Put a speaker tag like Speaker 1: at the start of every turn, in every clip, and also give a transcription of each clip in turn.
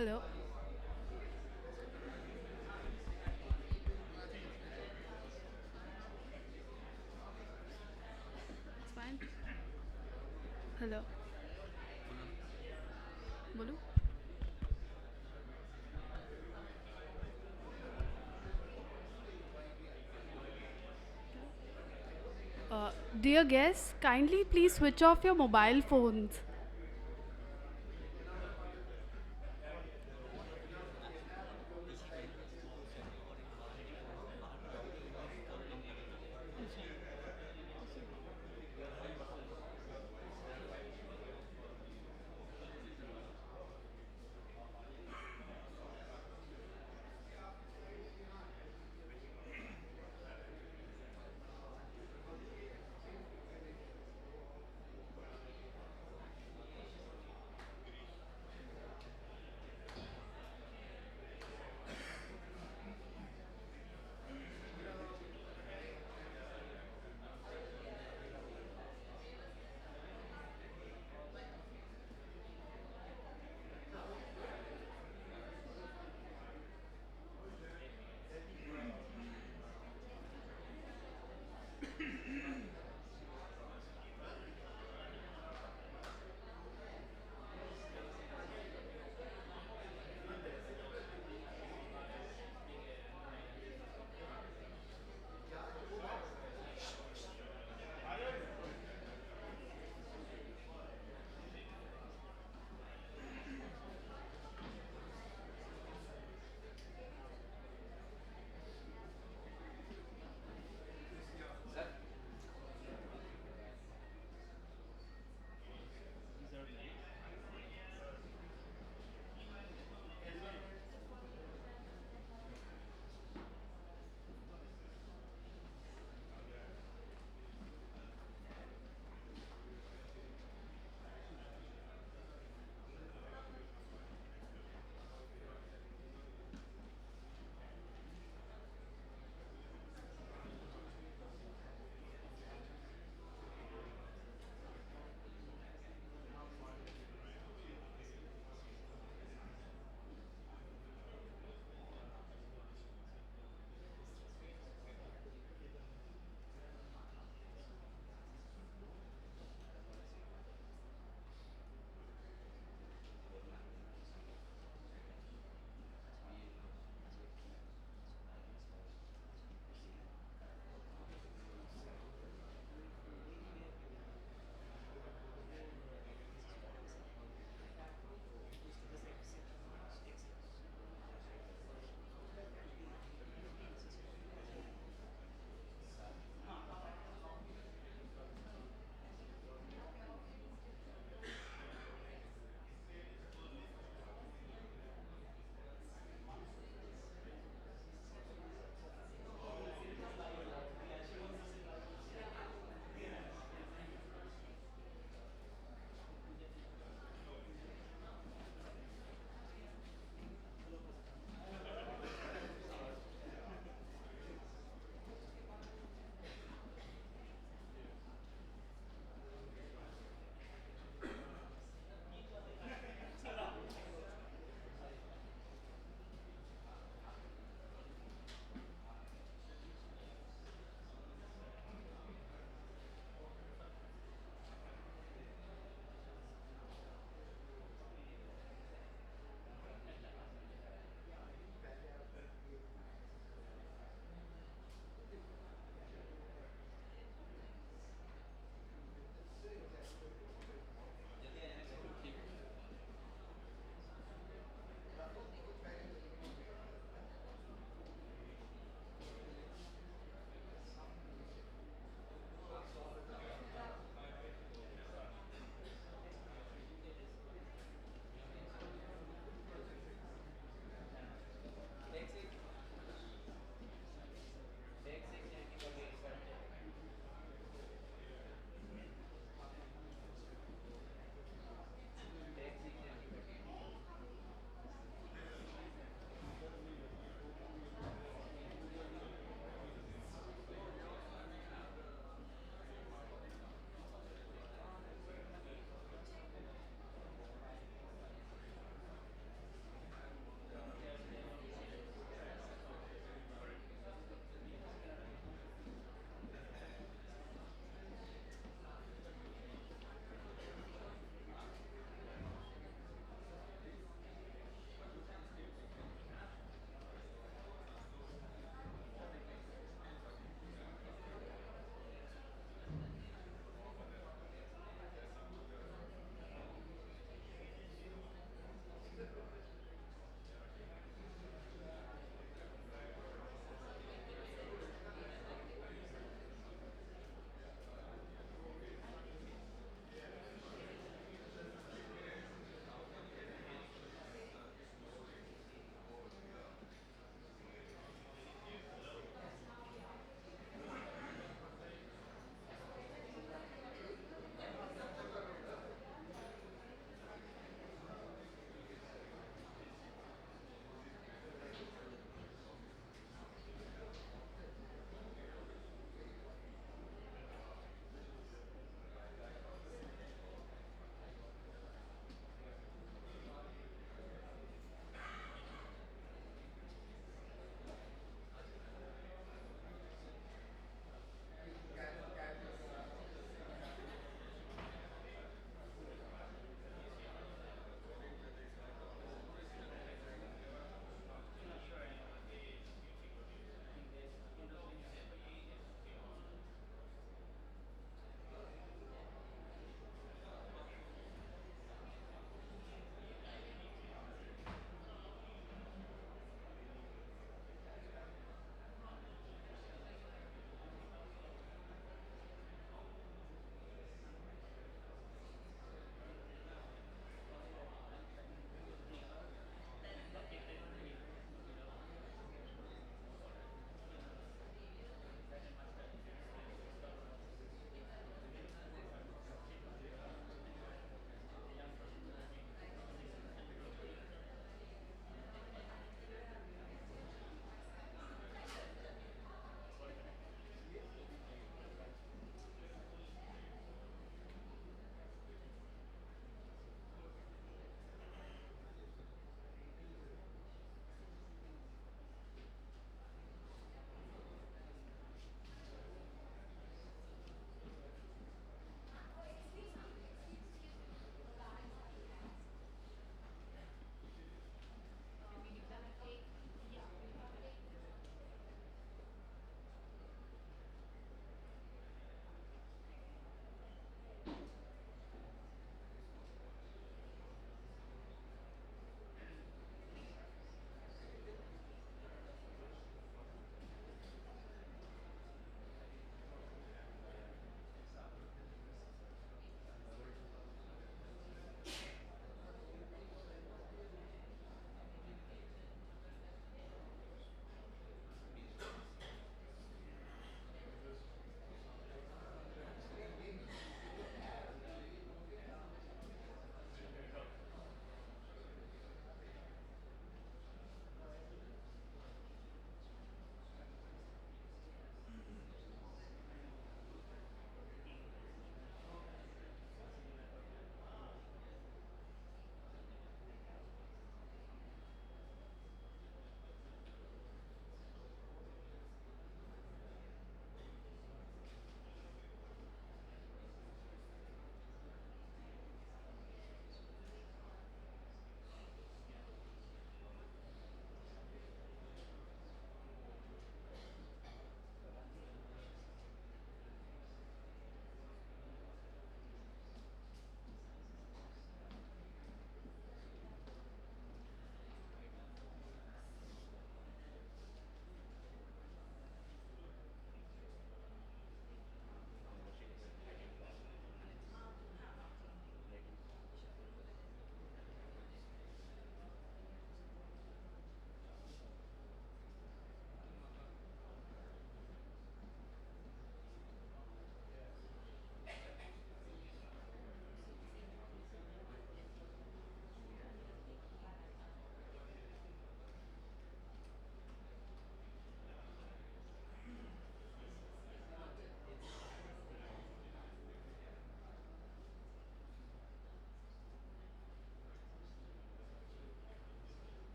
Speaker 1: Hello. It's fine. Hello. Bolu. Dear guests, kindly please switch off your mobile phones.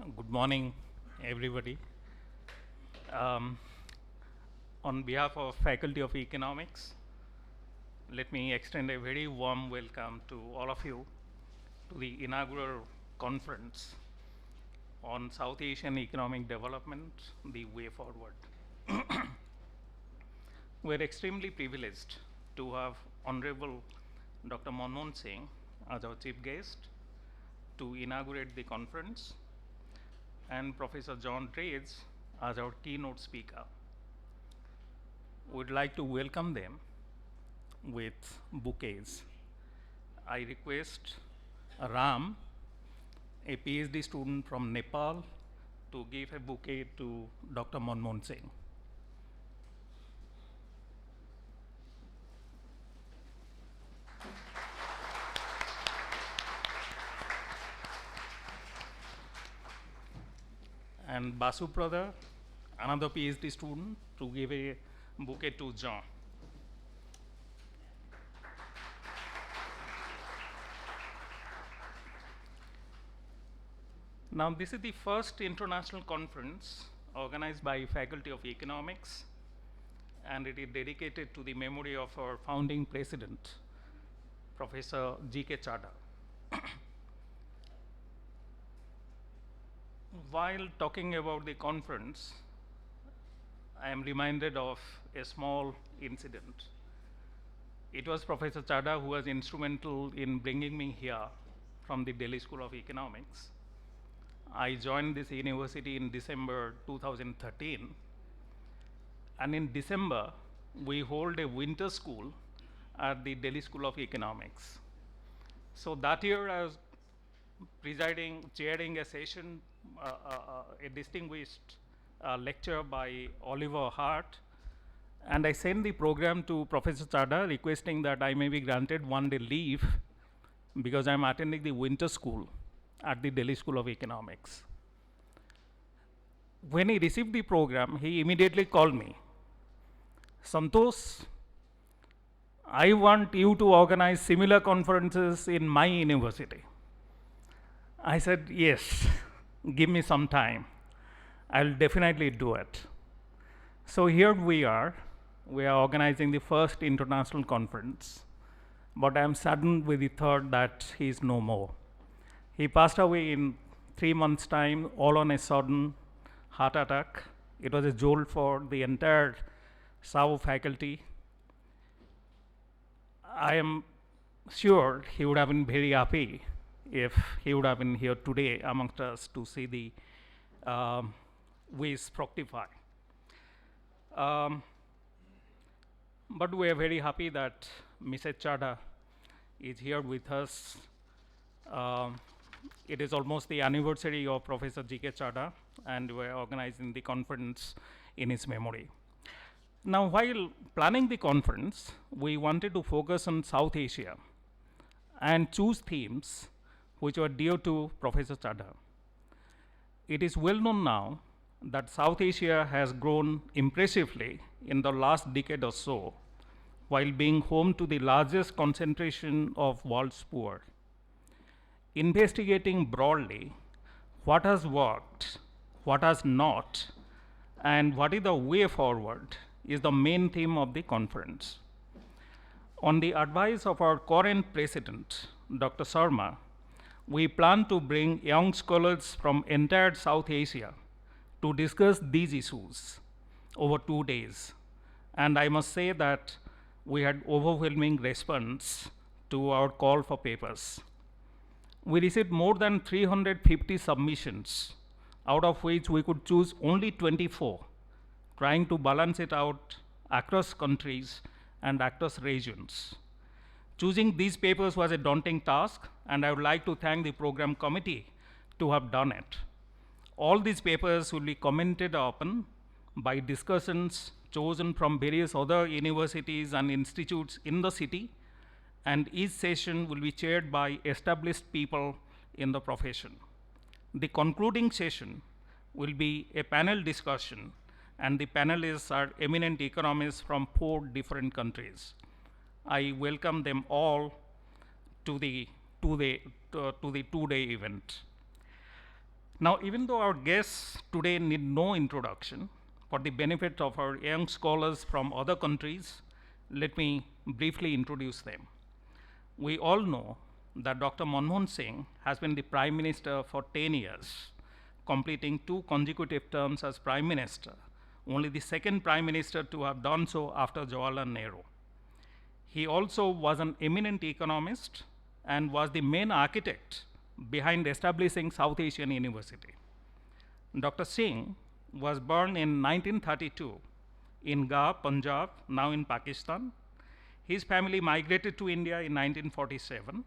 Speaker 2: Good morning, everybody. Um, on behalf of Faculty of Economics, let me extend a very warm welcome to all of you to the inaugural conference on South Asian economic development, the way forward. We're extremely privileged to have Honorable Dr. Manmohan Singh as our chief guest to inaugurate the conference, and Professor John Trades as our keynote speaker. We'd like to welcome them with bouquets. I request Ram, a PhD student from Nepal, to give a bouquet to Dr. Manmohan Singh. And Basu brother, another PhD student, to give a bouquet to John. Now, this is the first international conference organized by Faculty of Economics, and it is dedicated to the memory of our founding president, Professor G.K. Chadha. While talking about the conference, I am reminded of a small incident. It was Professor Chadha who was instrumental in bringing me here from the Delhi School of Economics. I joined this university in December 2013, and in December, we hold a winter school at the Delhi School of Economics. So that year, I was chairing a session, a distinguished lecture by Oliver Hart, and I sent the program to Professor Chadha requesting that I may be granted 1 day leave because I'm attending the winter school at the Delhi School of Economics. When he received the program, he immediately called me. Santosh, I want you to organize similar conferences in my university. I said, yes, give me some time. I'll definitely do it. So here we are organizing the first international conference, but I'm saddened with the thought that he is no more. He passed away in 3 months' time, all on a sudden heart attack. It was a jolt for the entire SAU faculty. I am sure he would have been very happy if he would have been here today amongst us to see the ways fructify. But we are very happy that Mrs. Chadha is here with us. It is almost the anniversary of Professor G.K. Chadha, and we're organizing the conference in his memory. Now, while planning the conference, we wanted to focus on South Asia and choose themes which were dear to Professor Chadha. It is well known now that South Asia has grown impressively in the last decade or so, while being home to the largest concentration of world's poor. Investigating broadly what has worked, what has not, and what is the way forward is the main theme of the conference. On the advice of our current president, Dr. Sharma, we plan to bring young scholars from entire South Asia to discuss these issues over 2 days. And I must say that we had overwhelming response to our call for papers. We received more than 350 submissions, out of which we could choose only 24, trying to balance it out across countries and across regions. Choosing these papers was a daunting task, and I would like to thank the program committee to have done it. All these papers will be commented upon by discussants chosen from various other universities and institutes in the city, and each session will be chaired by established people in the profession. The concluding session will be a panel discussion, and the panelists are eminent economists from 4 different countries. I welcome them all to the 2-day event. Now, even though our guests today need no introduction, for the benefit of our young scholars from other countries, let me briefly introduce them. We all know that Dr. Manmohan Singh has been the Prime Minister for 10 years, completing 2 consecutive terms as Prime Minister, only the second Prime Minister to have done so after Jawaharlal Nehru. He also was an eminent economist and was the main architect behind establishing South Asian University. Dr. Singh was born in 1932 in Gah, Punjab, now in Pakistan. His family migrated to India in 1947.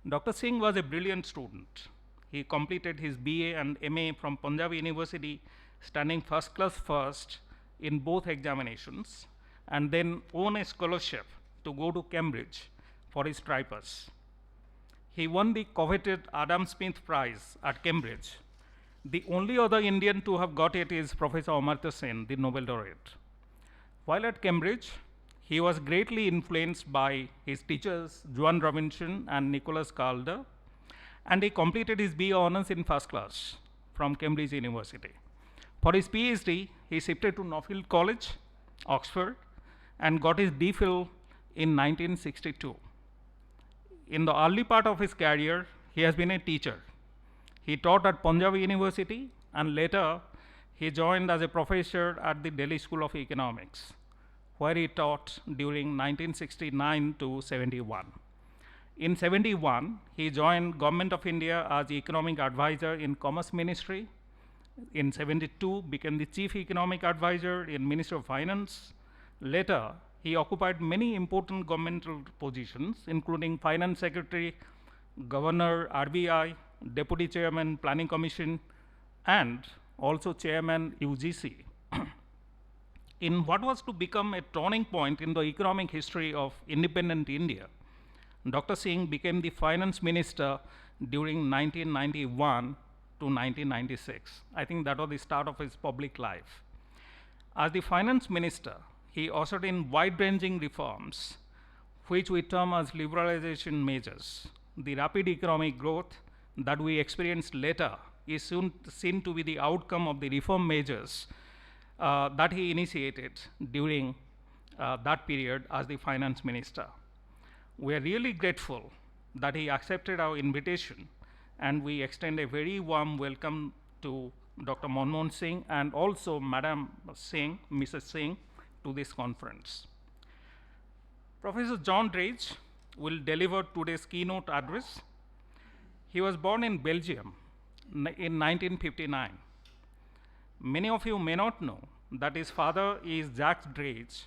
Speaker 2: Dr. Singh was a brilliant student. He completed his BA and MA from Punjab University, standing first class first in both examinations, and then won a scholarship to go to Cambridge for his tripos. He won the coveted Adam Smith Prize at Cambridge. The only other Indian to have got it is Professor Amartya Sen, the Nobel laureate. While at Cambridge, he was greatly influenced by his teachers, Joan Robinson and Nicholas Calder, and he completed his BA honors in first class from Cambridge University. For his PhD, he shifted to Nuffield College, Oxford, and got his DPhil in 1962. In the early part of his career, he has been a teacher. He taught at Punjab University, and later he joined as a professor at the Delhi School of Economics, where he taught during 1969 to 71. In 71, he joined Government of India as economic advisor in Commerce Ministry. In 72, became the chief economic advisor in Ministry of Finance. Later, he occupied many important governmental positions, including Finance Secretary, Governor, RBI, Deputy Chairman, Planning Commission, and also Chairman, UGC. In what was to become a turning point in the economic history of independent India, Dr. Singh became the finance minister during 1991 to 1996. I think that was the start of his public life. As the finance minister, he ushered in wide-ranging reforms, which we term as liberalization measures. The rapid economic growth that we experienced later is soon seen to be the outcome of the reform measures that he initiated during that period as the finance minister. We are really grateful that he accepted our invitation, and we extend a very warm welcome to Dr. Manmohan Singh and also Madam Singh, Mrs. Singh, to this conference. Professor John Drage will deliver today's keynote address. He was born in Belgium in 1959. Many of you may not know that his father is Jacques Drage,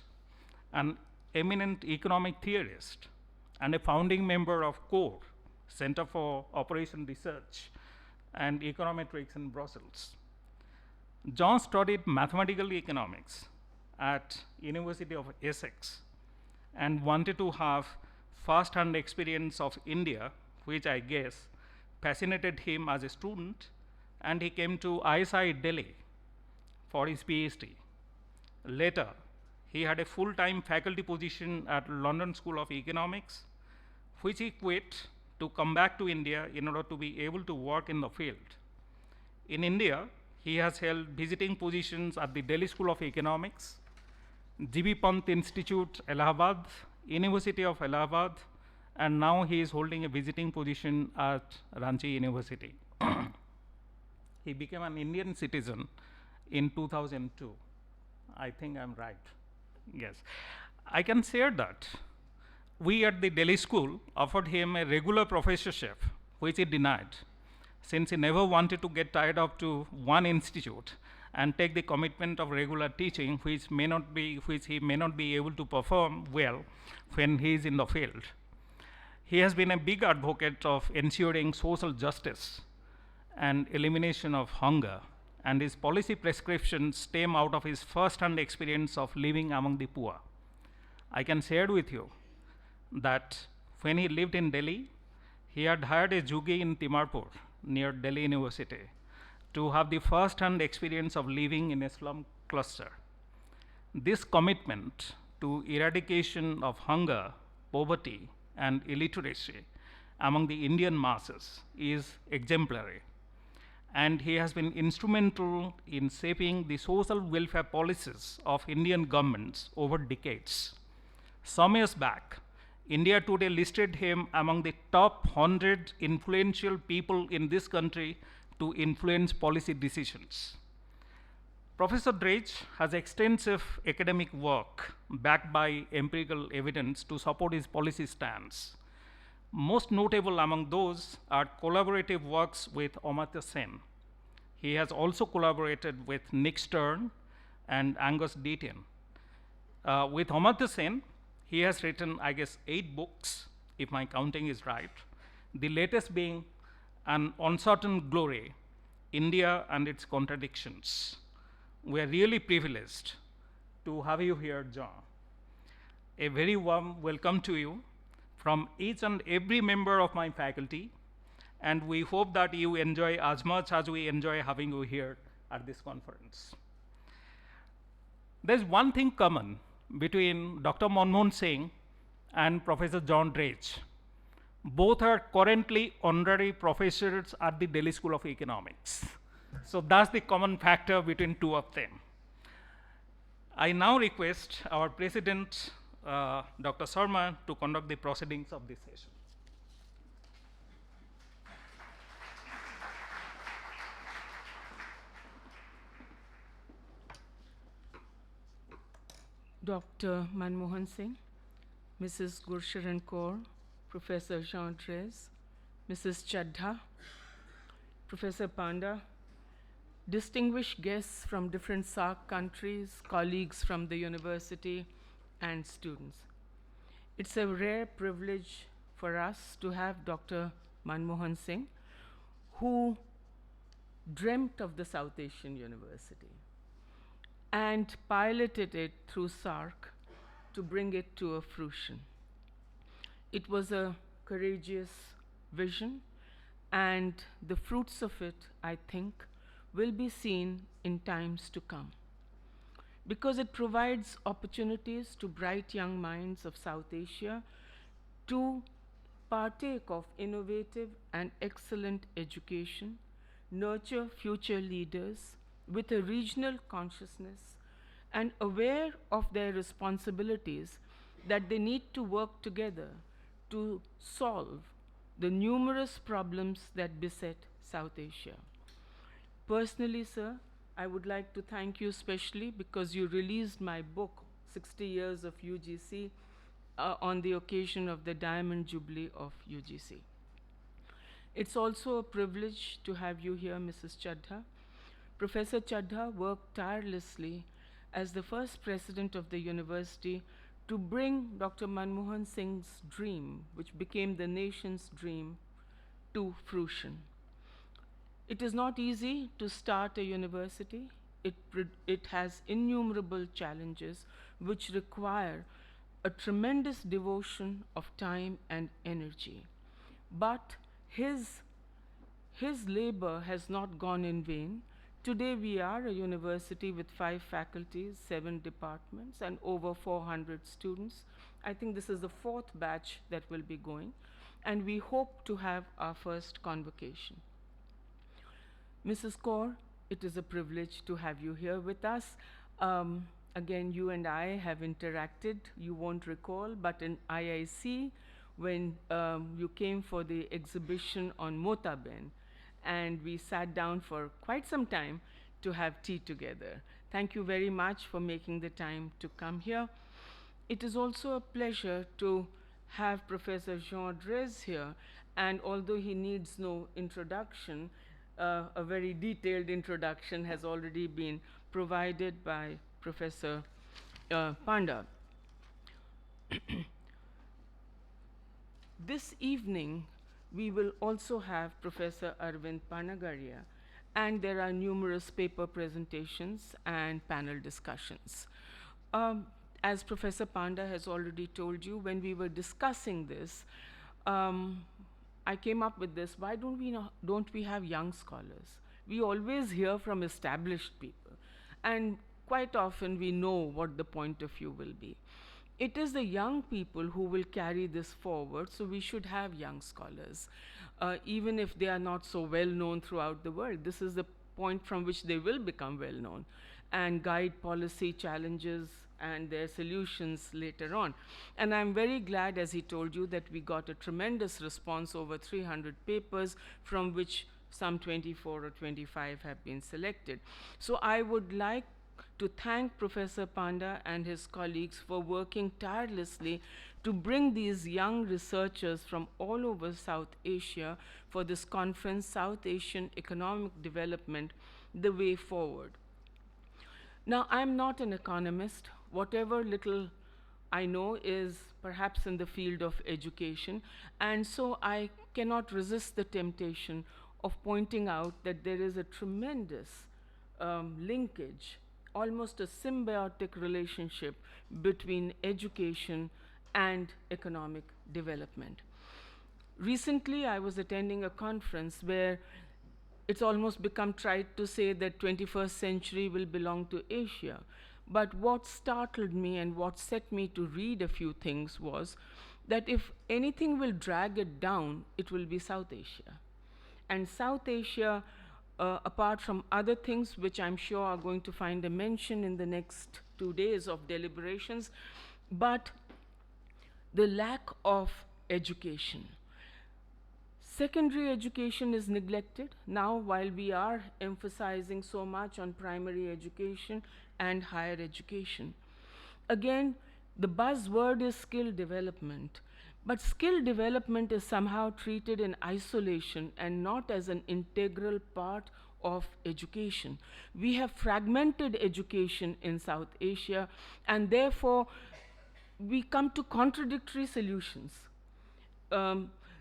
Speaker 2: an eminent economic theorist and a founding member of CORE, Center for Operation Research and Econometrics in Brussels. John studied mathematical economics at University of Essex and wanted to have first-hand experience of India, which I guess fascinated him as a student, and he came to ISI Delhi for his PhD. Later, he had a full-time faculty position at London School of Economics, which he quit to come back to India in order to be able to work in the field. In India, he has held visiting positions at the Delhi School of Economics, G.B. Pant Institute, Allahabad, University of Allahabad, and now he is holding a visiting position at Ranchi University. He became an Indian citizen in 2002. I think I'm right. Yes. I can share that we at the Delhi School offered him a regular professorship, which he denied, since he never wanted to get tied up to one institute and take the commitment of regular teaching, which he may not be able to perform well when he is in the field. He has been a big advocate of ensuring social justice and elimination of hunger, and his policy prescriptions stem out of his first-hand experience of living among the poor. I can share with you that when he lived in Delhi, he had hired a juggi in Timarpur near Delhi University to have the first-hand experience of living in a slum cluster. This commitment to eradication of hunger, poverty, and illiteracy among the Indian masses is exemplary. and he has been instrumental in shaping the social welfare policies of Indian governments over decades. Some years back, India Today listed him among the top 100 influential people in this country to influence policy decisions. Professor Drage has extensive academic work backed by empirical evidence to support his policy stance. Most notable among those are collaborative works with Amartya Sen. He has also collaborated with Nick Stern and Angus Deaton. With Amartya Sen, he has written, I guess, 8 books, if my counting is right. The latest being An Uncertain Glory, India and Its Contradictions. We are really privileged to have you here, John. A very warm welcome to you from each and every member of my faculty, and we hope that you enjoy as much as we enjoy having you here at this conference. There's one thing common between Dr. Manmohan Singh and Professor John Drage. Both are currently honorary professors at the Delhi School of Economics. So that's the common factor between two of them. I now request our president, Dr. Sharma, to conduct the proceedings of this session.
Speaker 3: Dr. Manmohan Singh, Mrs. Gursharan Kaur, Professor Jean Drez, Mrs. Chadha, Professor Panda, distinguished guests from different SAARC countries, colleagues from the university, and students. It's a rare privilege for us to have Dr. Manmohan Singh, who dreamt of the South Asian University and piloted it through SAARC to bring it to a fruition. It was a courageous vision, and the fruits of it, I think, will be seen in times to come, because it provides opportunities to bright young minds of South Asia to partake of innovative and excellent education, nurture future leaders with a regional consciousness, and aware of their responsibilities that they need to work together to solve the numerous problems that beset South Asia. Personally, sir, I would like to thank you specially because you released my book, 60 Years of UGC, on the occasion of the Diamond Jubilee of UGC. It's also a privilege to have you here, Mrs. Chadha. Professor Chadha worked tirelessly as the first president of the university to bring Dr. Manmohan Singh's dream, which became the nation's dream, to fruition. It is not easy to start a university. It has innumerable challenges which require a tremendous devotion of time and energy. But his labor has not gone in vain. Today we are a university with 5 faculties, 7 departments, and over 400 students. I think this is the 4th batch that will be going, and we hope to have our first convocation. Mrs. Kaur, it is a privilege to have you here with us. Again, you and I have interacted, you won't recall, but in IIC, when you came for the exhibition on Motaben, and we sat down for quite some time to have tea together. Thank you very much for making the time to come here. It is also a pleasure to have Professor Jean Drez here, and although he needs no introduction, a very detailed introduction has already been provided by Professor Panda. This evening, we will also have Professor Arvind Panagaria, and there are numerous paper presentations and panel discussions. As Professor Panda has already told you, when we were discussing this, I came up with this: why don't we have young scholars? We always hear from established people, and quite often we know what the point of view will be. it is the young people who will carry this forward, so we should have young scholars. Even if they are not so well known throughout the world, this is the point from which they will become well known and guide policy challenges and their solutions later on. And I'm very glad, as he told you, that we got a tremendous response, over 300 papers, from which some 24 or 25 have been selected. So I would like to thank Professor Panda and his colleagues for working tirelessly to bring these young researchers from all over South Asia for this conference, South Asian Economic Development, the Way Forward. Now, I'm not an economist. Whatever little I know is perhaps in the field of education, and so I cannot resist the temptation of pointing out that there is a tremendous linkage, almost a symbiotic relationship between education and economic development. Recently, I was attending a conference where it's almost become trite to say that 21st century will belong to Asia. But what startled me and what set me to read a few things was that if anything will drag it down, it will be South Asia. And South Asia, apart from other things which I'm sure are going to find a mention in the next 2 days of deliberations, but the lack of education. Secondary education is neglected. Now, while we are emphasizing so much on primary education and higher education, again, the buzzword is skill development. But skill development is somehow treated in isolation and not as an integral part of education. We have fragmented education in South Asia, and therefore we come to contradictory solutions.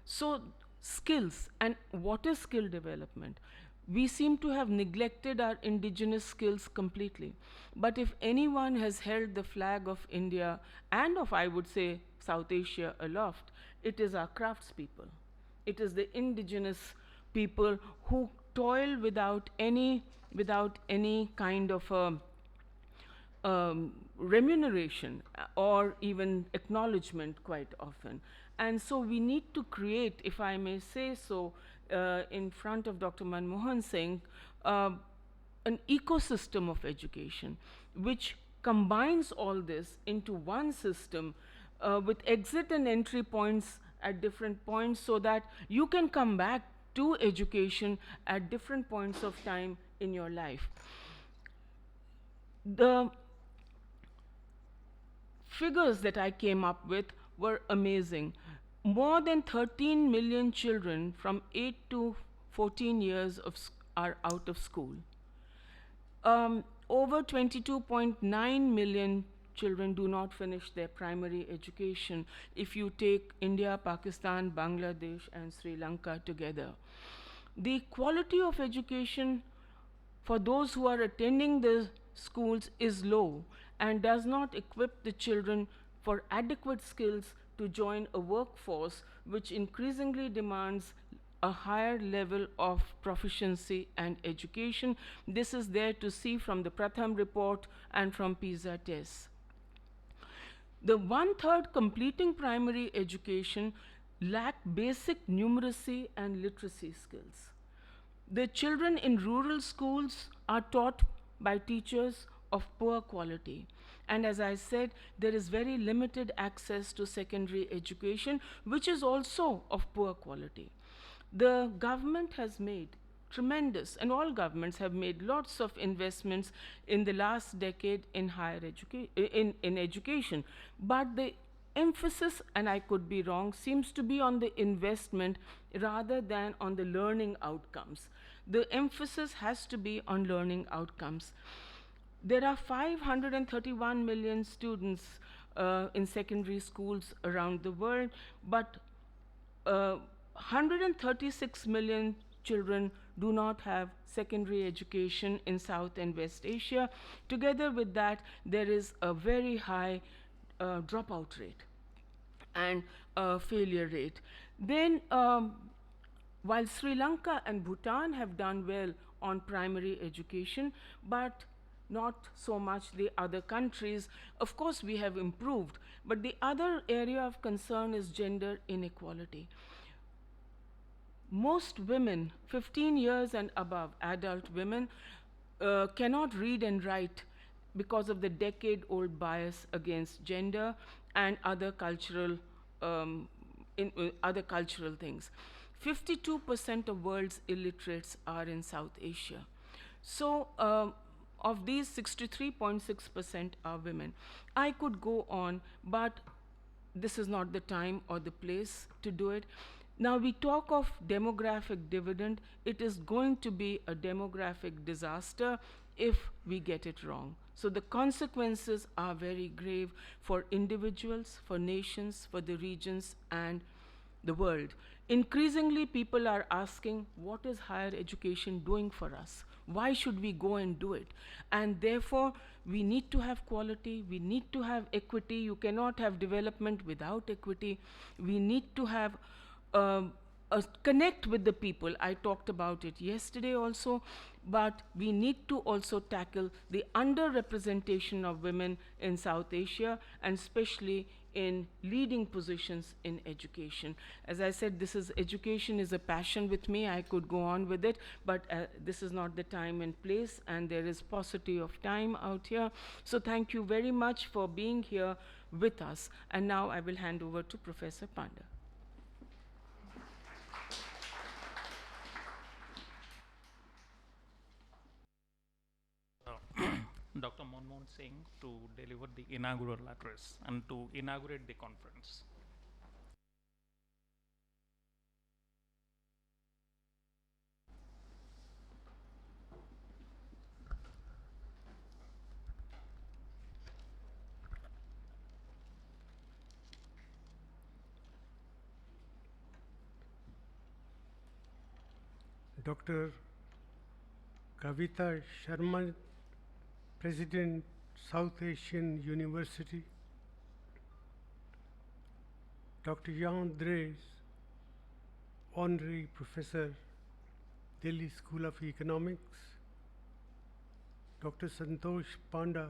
Speaker 3: So, skills, and what is skill development? We seem to have neglected our indigenous skills completely. But if anyone has held the flag of India and of, I would say, South Asia aloft, it is our craftspeople. It is the indigenous people who toil without any kind of remuneration or even acknowledgement quite often. And so we need to create, if I may say so, in front of Dr. Manmohan Singh, an ecosystem of education which combines all this into one system with exit and entry points at different points, so that you can come back to education at different points of time in your life. The figures that I came up with were amazing. More than 13 million children from 8 to 14 years are out of school. Over 22.9 million children do not finish their primary education if you take India, Pakistan, Bangladesh, and Sri Lanka together. The quality of education for those who are attending the schools is low and does not equip the children for adequate skills to join a workforce which increasingly demands a higher level of proficiency and education. This is there to see from the Pratham report and from PISA tests. The 1/3 completing primary education lack basic numeracy and literacy skills. The children in rural schools are taught by teachers of poor quality. And as I said, there is very limited access to secondary education, which is also of poor quality. The government has made tremendous, and all governments have made lots of investments in the last decade in in education. But the emphasis, and I could be wrong, seems to be on the investment rather than on the learning outcomes. The emphasis has to be on learning outcomes. There are 531 million students in secondary schools around the world, but 136 million children do not have secondary education in South and West Asia. Together with that, there is a very high dropout rate and failure rate. Then, while Sri Lanka and Bhutan have done well on primary education, but not so much the other countries. Of course, we have improved, but the other area of concern is gender inequality. Most women, 15 years and above, adult women, cannot read and write because of the decade-old bias against gender and other cultural other cultural things. 52% of world's illiterates are in South Asia. So, of these, 63.6% are women. I could go on, but this is not the time or the place to do it. Now, we talk of demographic dividend. It is going to be a demographic disaster if we get it wrong. So the consequences are very grave for individuals, for nations, for the regions, and the world. Increasingly, people are asking, what is higher education doing for us? Why should we go and do it? And therefore, we need to have quality, we need to have equity. You cannot have development without equity. We need to have connect with the people. I talked about it yesterday also, but we need to also tackle the underrepresentation of women in South Asia, and especially in leading positions in education. As I said, education is a passion with me. I could go on with it, but this is not the time and place, and there is paucity of time out here. So thank you very much for being here with us. And now I will hand over to Professor Panda.
Speaker 2: Dr. Manmohan Singh to deliver the inaugural address and to inaugurate the conference.
Speaker 4: Dr. Kavita Sharma, President, South Asian University. Dr. Jean Dres, Honorary Professor, Delhi School of Economics. Dr. Santosh Panda,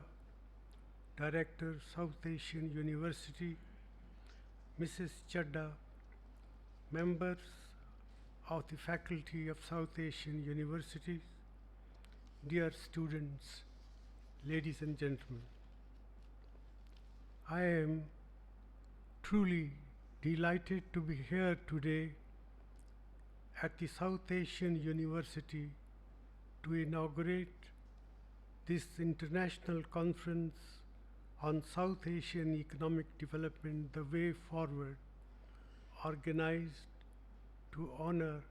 Speaker 4: Director, South Asian University. Mrs. Chadha, members of the faculty of South Asian Universities, dear students, ladies and gentlemen, I am truly delighted to be here today at the South Asian University to inaugurate this international conference on South Asian economic development, the way forward, organized to honor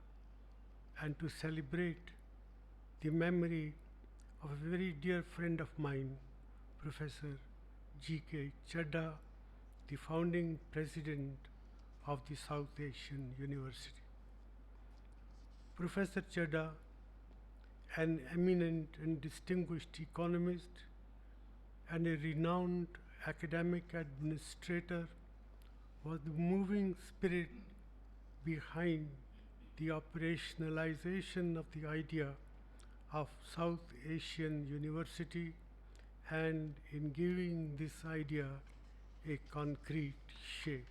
Speaker 4: and to celebrate the memory of a very dear friend of mine, Professor G.K. Chadha, the founding president of the South Asian University. Professor Chadha, an eminent and distinguished economist and a renowned academic administrator, was the moving spirit behind the operationalization of the idea of South Asian University and in giving this idea a concrete shape.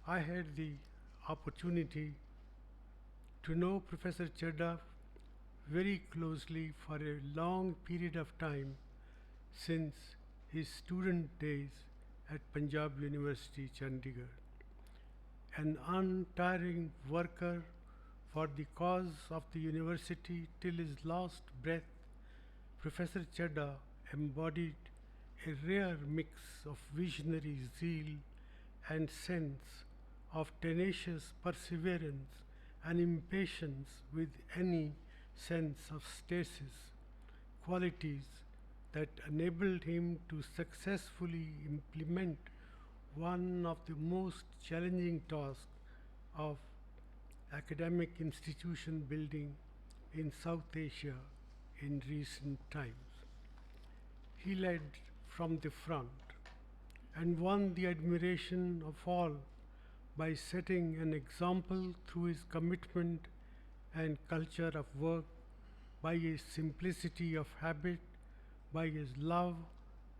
Speaker 4: I had the opportunity to know Professor Chadha very closely for a long period of time since his student days at Punjab University, Chandigarh. An untiring worker for the cause of the university till his last breath, Professor Chadha embodied a rare mix of visionary zeal and sense of tenacious perseverance and impatience with any sense of stasis, qualities that enabled him to successfully implement one of the most challenging tasks of academic institution building in South Asia in recent times. He led from the front and won the admiration of all by setting an example through his commitment and culture of work, by a simplicity of habit by his love,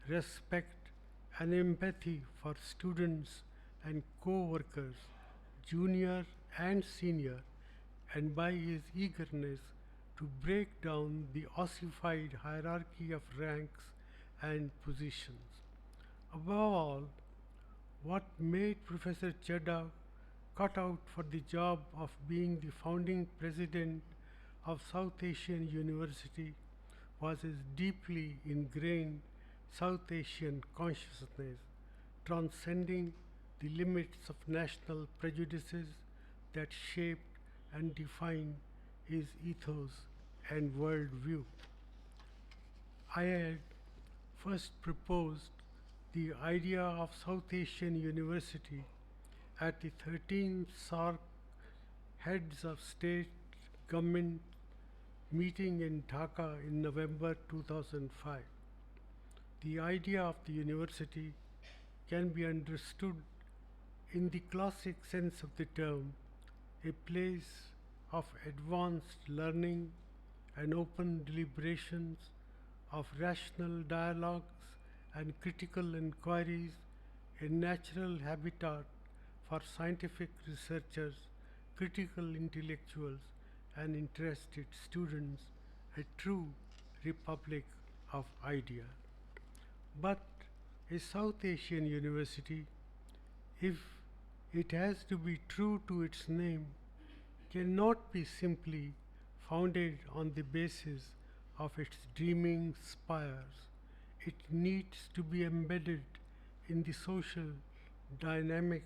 Speaker 4: respect, and empathy for students and co-workers, junior and senior, and by his eagerness to break down the ossified hierarchy of ranks and positions. Above all, what made Professor Chadha cut out for the job of being the founding president of South Asian University was his deeply ingrained South Asian consciousness, transcending the limits of national prejudices that shaped and defined his ethos and worldview. I had first proposed the idea of South Asian University at the 13th SARC Heads of State Government meeting in Dhaka in November 2005. The idea of the university can be understood in the classic sense of the term, a place of advanced learning and open deliberations, of rational dialogues and critical inquiries, a natural habitat for scientific researchers, critical intellectuals, and interested students, a true republic of ideas. But a South Asian university, if it has to be true to its name, cannot be simply founded on the basis of its dreaming spires. It needs to be embedded in the social dynamic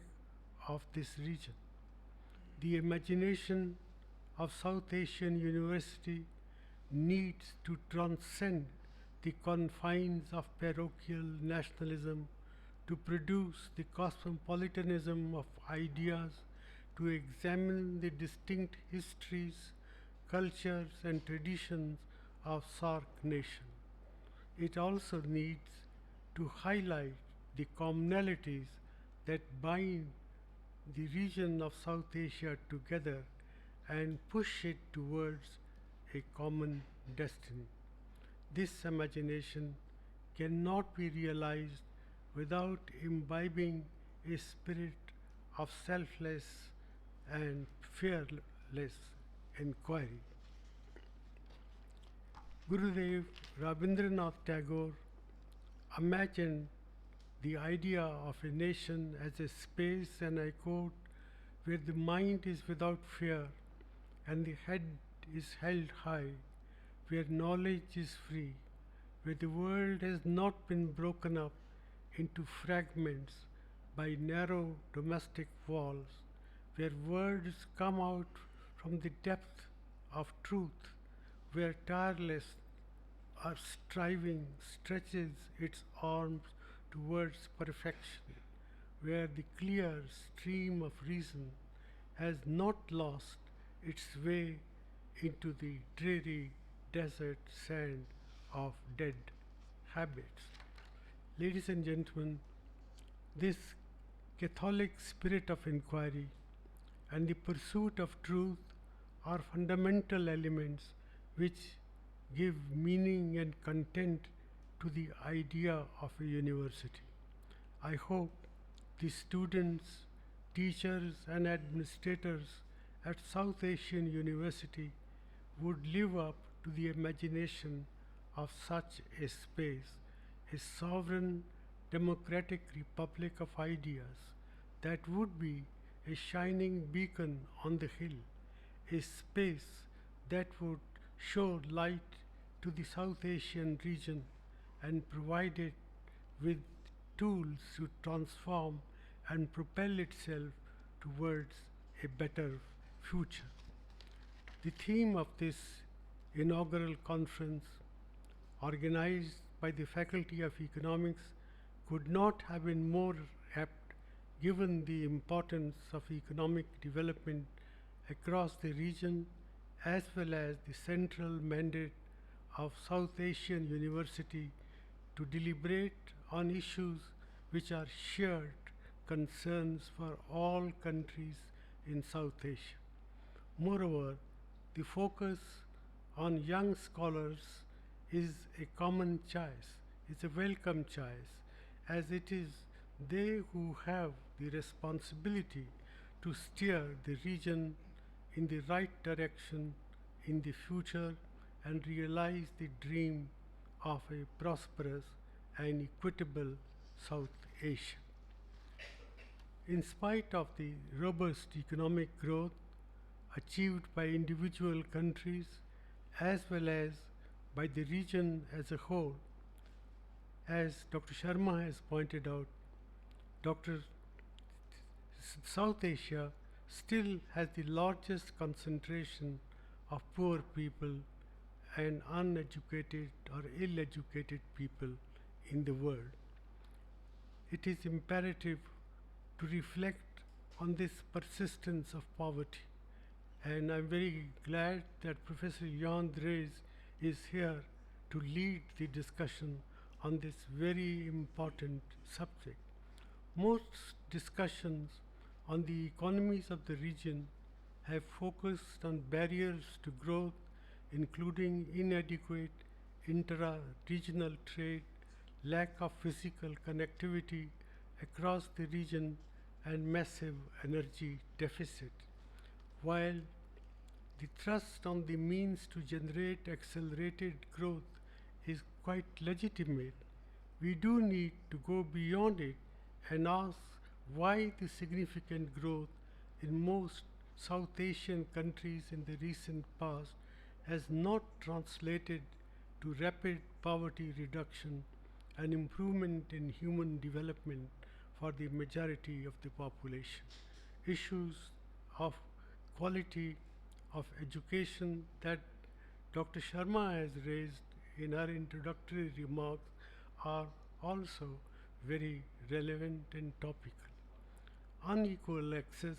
Speaker 4: of this region. The imagination of South Asian University needs to transcend the confines of parochial nationalism to produce the cosmopolitanism of ideas, to examine the distinct histories, cultures, and traditions of SARC nation. It also needs to highlight the commonalities that bind the region of South Asia together and push it towards a common destiny. This imagination cannot be realized without imbibing a spirit of selfless and fearless inquiry. Gurudev Rabindranath Tagore imagined the idea of a nation as a space, and I quote, where the mind is without fear and the head is held high, where knowledge is free, where the world has not been broken up into fragments by narrow domestic walls, where words come out from the depth of truth, where tireless or striving stretches its arms towards perfection, where the clear stream of reason has not lost its way into the dreary desert sand of dead habits. Ladies and gentlemen, this Catholic spirit of inquiry and the pursuit of truth are fundamental elements which give meaning and content to the idea of a university. I hope the students, teachers, and administrators at South Asian University would live up to the imagination of such a space, a sovereign democratic republic of ideas that would be a shining beacon on the hill, a space that would show light to the South Asian region and provide it with tools to transform and propel itself towards a better future. The theme of this inaugural conference, organized by the Faculty of Economics, could not have been more apt given the importance of economic development across the region as well as the central mandate of South Asian University to deliberate on issues which are shared concerns for all countries in South Asia. Moreover, the focus on young scholars is a common choice, is a welcome choice, as it is they who have the responsibility to steer the region in the right direction in the future and realize the dream of a prosperous and equitable South Asia. In spite of the robust economic growth achieved by individual countries as well as by the region as a whole, as Dr. Sharma has pointed out, Dr. South Asia still has the largest concentration of poor people and uneducated or ill-educated people in the world. It is imperative to reflect on this persistence of poverty, and I'm very glad that Professor Jan Drees is here to lead the discussion on this very important subject. Most discussions on the economies of the region have focused on barriers to growth, including inadequate intra-regional trade, lack of physical connectivity across the region, and massive energy deficit. While the thrust on the means to generate accelerated growth is quite legitimate, we do need to go beyond it and ask why the significant growth in most South Asian countries in the recent past has not translated to rapid poverty reduction and improvement in human development for the majority of the population. Issues of quality of education that Dr. Sharma has raised in her introductory remarks are also very relevant and topical. Unequal access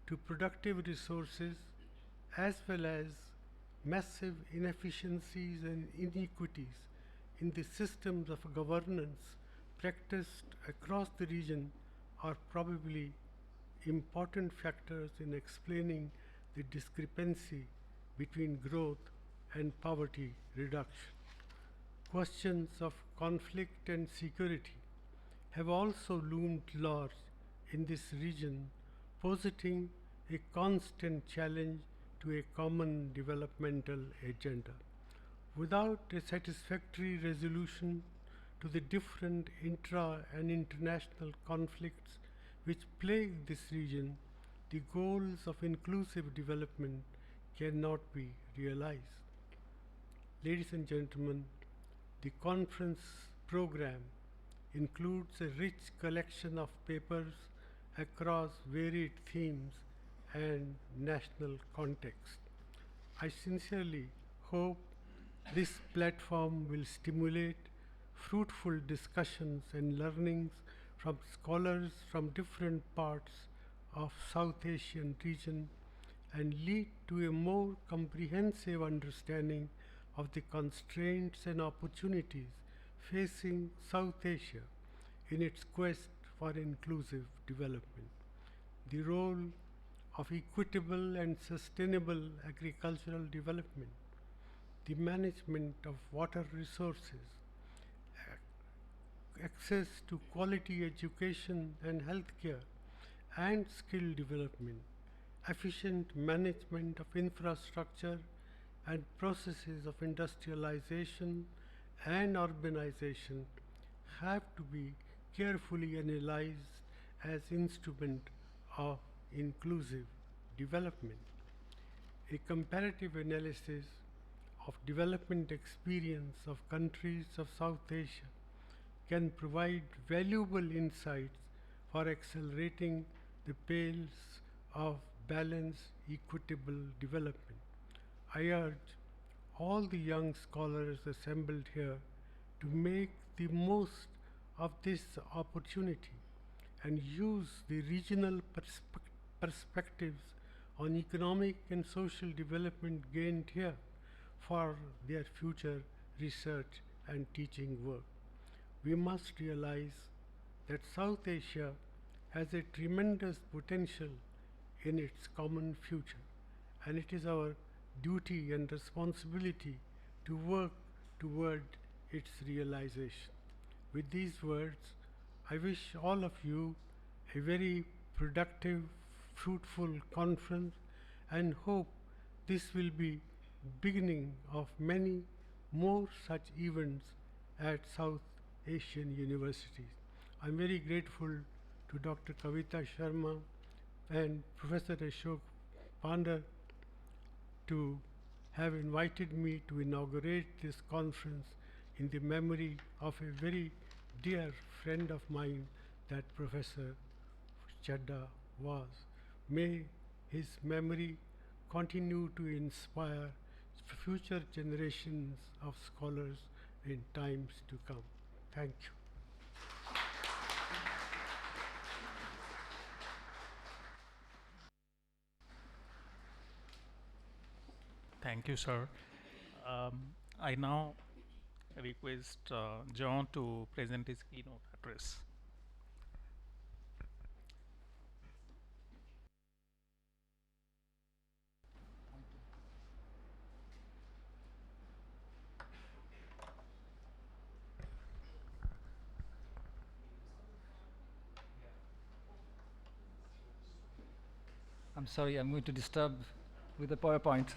Speaker 4: to productive resources as well as massive inefficiencies and inequities in the systems of governance practiced across the region are probably important factors in explaining the discrepancy between growth and poverty reduction. Questions of conflict and security have also loomed large in this region, positing a constant challenge to a common developmental agenda. Without a satisfactory resolution to the different intra and international conflicts which plague this region, the goals of inclusive development cannot be realized. Ladies and gentlemen, the conference program includes a rich collection of papers across varied themes and national context. I sincerely hope this platform will stimulate fruitful discussions and learnings from scholars from different parts of South Asian region and lead to a more comprehensive understanding of the constraints and opportunities facing South Asia in its quest for inclusive development. The role of equitable and sustainable agricultural development, the management of water resources, access to quality education and healthcare, and skill development, efficient management of infrastructure and processes of industrialization and urbanization have to be carefully analyzed as instrument of inclusive development. A comparative analysis of development experience of countries of South Asia can provide valuable insights for accelerating the pace of balanced, equitable development. I urge all the young scholars assembled here to make the most of this opportunity and use the regional perspectives on economic and social development gained here for their future research and teaching work. We must realize that South Asia has a tremendous potential in its common future, and it is our duty and responsibility to work toward its realization. With these words, I wish all of you a very productive, fruitful conference and hope this will be beginning of many more such events at South Asian universities. I'm very grateful to Dr. Kavita Sharma and Professor Ashok Panda to have invited me to inaugurate this conference in the memory of a very dear friend of mine, that Professor Chadha was. May his memory continue to inspire future generations of scholars in times to come. Thank you.
Speaker 2: Thank you, sir. I now request John to present his keynote address.
Speaker 5: I'm sorry, I'm going to disturb with the PowerPoint.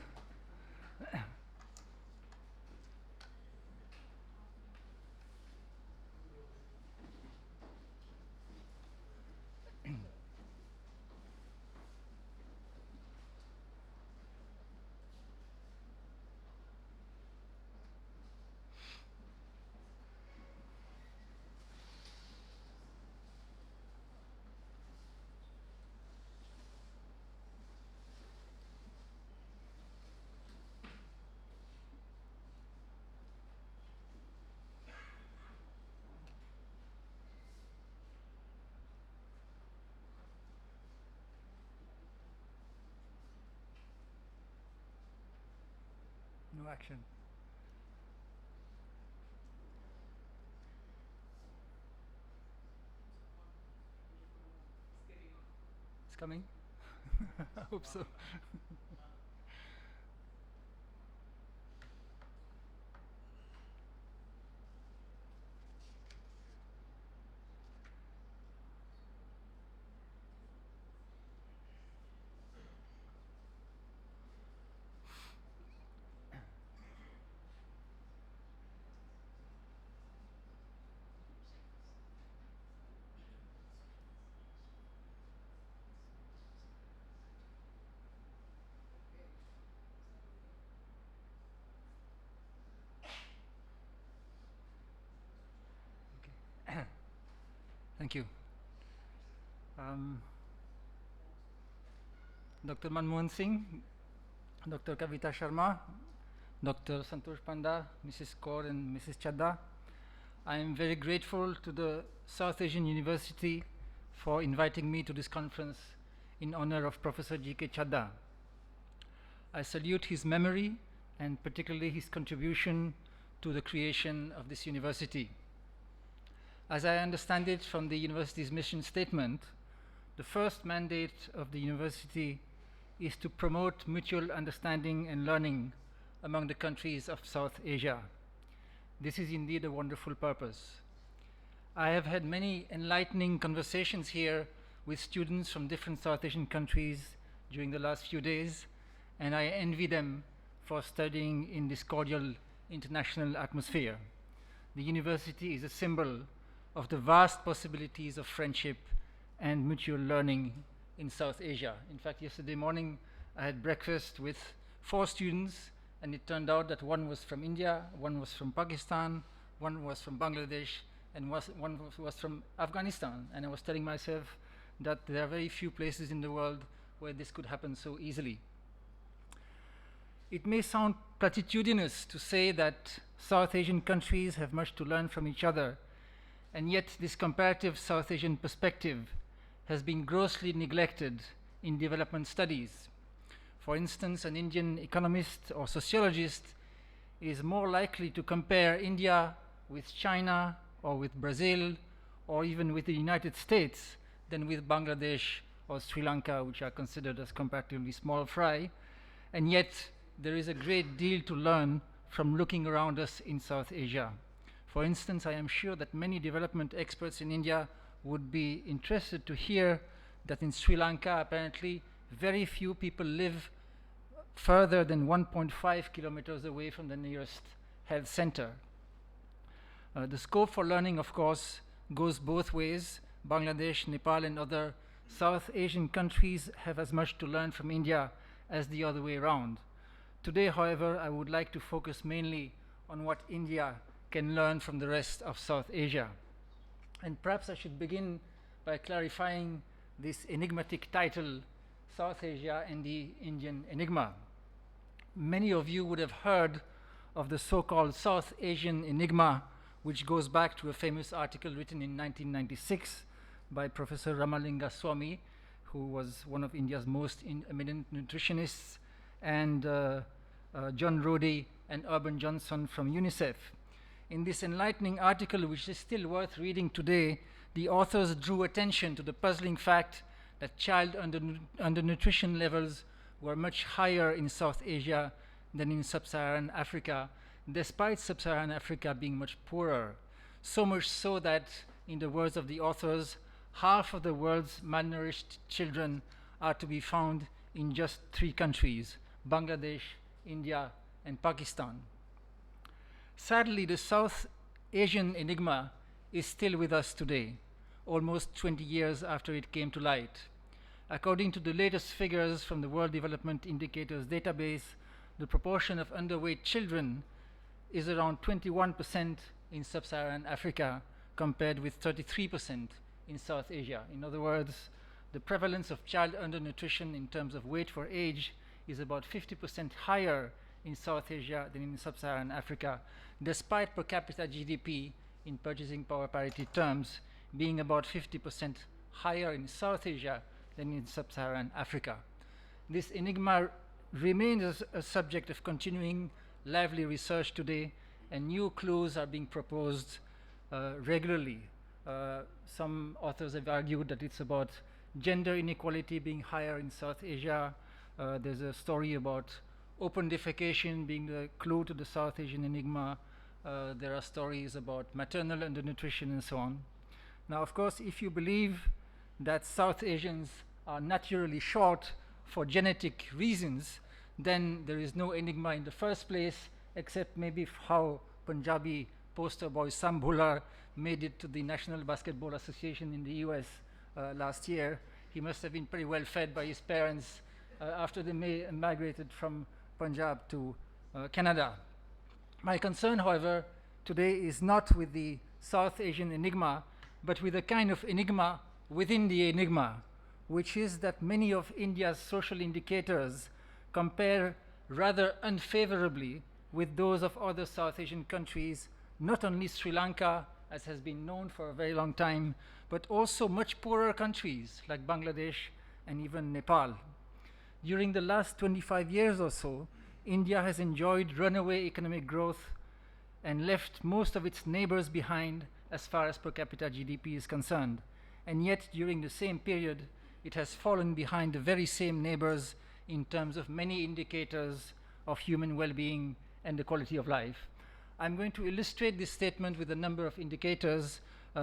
Speaker 5: No action. It's coming? I hope so. Thank you. Dr. Manmohan Singh, Dr. Kavita Sharma, Dr. Santosh Panda, Mrs. Kaur and Mrs. Chadha. I am very grateful to the South Asian University for inviting me to this conference in honor of Professor G.K. Chadha. I salute his memory and particularly his contribution to the creation of this university. As I understand it from the university's mission statement, the first mandate of the university is to promote mutual understanding and learning among the countries of South Asia. This is indeed a wonderful purpose. I have had many enlightening conversations here with students from different South Asian countries during the last few days, and I envy them for studying in this cordial international atmosphere. The university is a symbol of the vast possibilities of friendship and mutual learning in South Asia. In fact, yesterday morning I had breakfast with 4 students, and it turned out that one was from India, one was from Pakistan, one was from Bangladesh, and one was from Afghanistan. And I was telling myself that there are very few places in the world where this could happen so easily. It may sound platitudinous to say that South Asian countries have much to learn from each other, and yet this comparative South Asian perspective has been grossly neglected in development studies. For instance, an Indian economist or sociologist is more likely to compare India with China or with Brazil or even with the United States than with Bangladesh or Sri Lanka, which are considered as comparatively small fry. And yet there is a great deal to learn from looking around us in South Asia. For instance, I am sure that many development experts in India would be interested to hear that in Sri Lanka, apparently, very few people live further than 1.5 kilometers away from the nearest health center. The scope for learning, of course, goes both ways. Bangladesh, Nepal, and other South Asian countries have as much to learn from India as the other way around. Today, however, I would like to focus mainly on what India can learn from the rest of South Asia. And perhaps I should begin by clarifying this enigmatic title, South Asia and the Indian Enigma. Many of you would have heard of the so-called South Asian Enigma, which goes back to a famous article written in 1996 by Professor Ramalinga Swamy, who was one of India's most eminent nutritionists, and John Rody and Urban Johnson from UNICEF. In this enlightening article, which is still worth reading today, the authors drew attention to the puzzling fact that child undernutrition levels were much higher in South Asia than in sub-Saharan Africa, despite sub-Saharan Africa being much poorer. So much so that, in the words of the authors, half of the world's malnourished children are to be found in just 3 countries: Bangladesh, India, and Pakistan. Sadly, the South Asian enigma is still with us today, almost 20 years after it came to light. According to the latest figures from the World Development Indicators database, the proportion of underweight children is around 21% in sub-Saharan Africa, compared with 33% in South Asia. In other words, the prevalence of child undernutrition in terms of weight for age is about 50% higher in South Asia than in sub-Saharan Africa, despite per capita GDP in purchasing power parity terms being about 50% higher in South Asia than in sub-Saharan Africa. This enigma remains a subject of continuing lively research today, and new clues are being proposed regularly. Some authors have argued that it's about gender inequality being higher in South Asia. There's a story about open defecation being the clue to the South Asian enigma. There are stories about maternal undernutrition and so on. Now, of course, if you believe that South Asians are naturally short for genetic reasons, then there is no enigma in the first place, except maybe how Punjabi poster boy Sam Bhullar made it to the National Basketball Association in the US last year. He must have been pretty well fed by his parents after they migrated from Punjab to Canada. My concern, however, today is not with the South Asian enigma, but with a kind of enigma within the enigma, which is that many of India's social indicators compare rather unfavorably with those of other South Asian countries, not only Sri Lanka, as has been known for a very long time, but also much poorer countries like Bangladesh and even Nepal. During the last 25 years or so, India has enjoyed runaway economic growth and left most of its neighbors behind as far as per capita GDP is concerned. And yet, during the same period, it has fallen behind the very same neighbors in terms of many indicators of human well-being and the quality of life. I'm going to illustrate this statement with a number of indicators.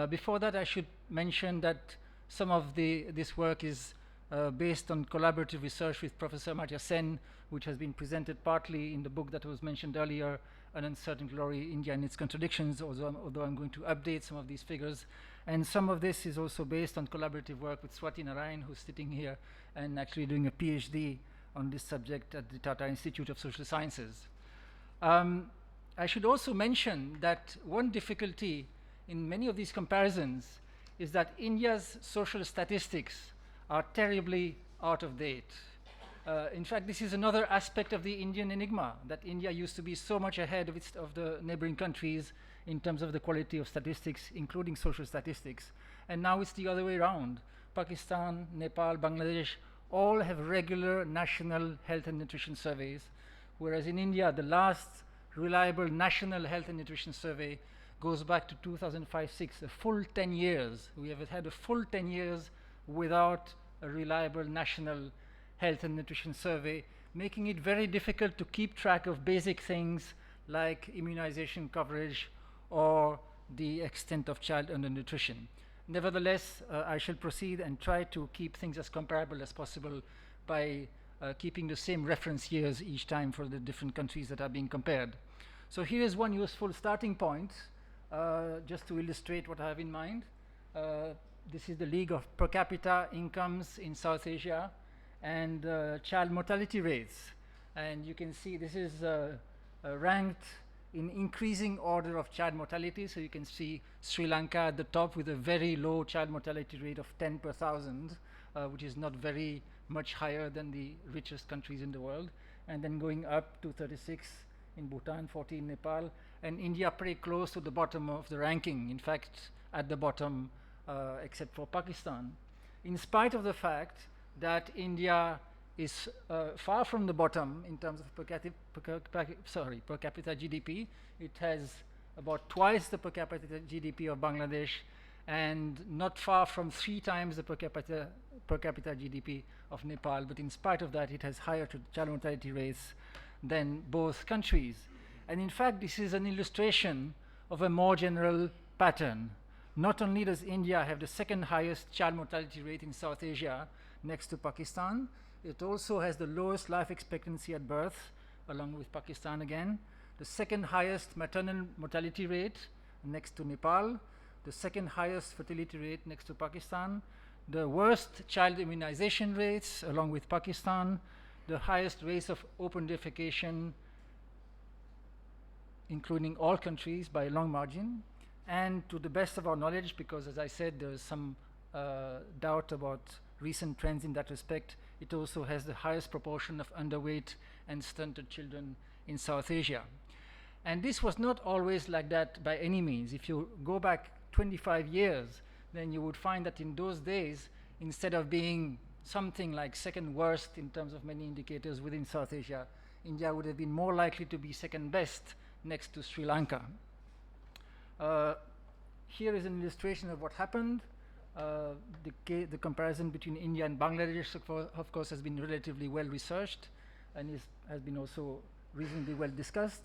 Speaker 5: Before that, I should mention that some of this work is based on collaborative research with Professor Amartya Sen, which has been presented partly in the book that was mentioned earlier, An Uncertain Glory, India and Its Contradictions, although I'm going to update some of these figures. And some of this is also based on collaborative work with Swati Narayan, who's sitting here and actually doing a PhD on this subject at the Tata Institute of Social Sciences. I should also mention that one difficulty in many of these comparisons is that India's social statistics are terribly out of date. In fact, this is another aspect of the Indian enigma, that India used to be so much ahead of the neighboring countries in terms of the quality of statistics, including social statistics. And now it's the other way around. Pakistan, Nepal, Bangladesh all have regular national health and nutrition surveys, whereas in India, the last reliable national health and nutrition survey goes back to 2005-06, a full 10 years. We have had a full 10 years without a reliable national health and nutrition survey, making it very difficult to keep track of basic things like immunization coverage or the extent of child undernutrition. Nevertheless, I shall proceed and try to keep things as comparable as possible by keeping the same reference years each time for the different countries that are being compared. So here is one useful starting point, just to illustrate what I have in mind. This is the league of per capita incomes in South Asia and child mortality rates. And you can see this is ranked in increasing order of child mortality. So you can see Sri Lanka at the top with a very low child mortality rate of 10 per thousand, which is not very much higher than the richest countries in the world. And then going up to 36 in Bhutan, 40 in Nepal, and India pretty close to the bottom of the ranking. In fact, at the bottom, except for Pakistan. In spite of the fact that India is far from the bottom in terms of per capita GDP. It has about twice the per capita GDP of Bangladesh and not far from 3 times the per capita GDP of Nepal. But in spite of that, it has higher child mortality rates than both countries. And in fact, this is an illustration of a more general pattern. Not only does India have the second highest child mortality rate in South Asia next to Pakistan, it also has the lowest life expectancy at birth, along with Pakistan again, the second highest maternal mortality rate next to Nepal, the second highest fertility rate next to Pakistan, the worst child immunization rates along with Pakistan, the highest rates of open defecation, including all countries by a long margin. And to the best of our knowledge, because as I said, there is some doubt about recent trends in that respect, it also has the highest proportion of underweight and stunted children in South Asia. And this was not always like that by any means. If you go back 25 years, then you would find that in those days, instead of being something like second worst in terms of many indicators within South Asia, India would have been more likely to be second best next to Sri Lanka. Here is an illustration of what happened. The comparison between India and Bangladesh, of course, has been relatively well researched and has been also reasonably well discussed.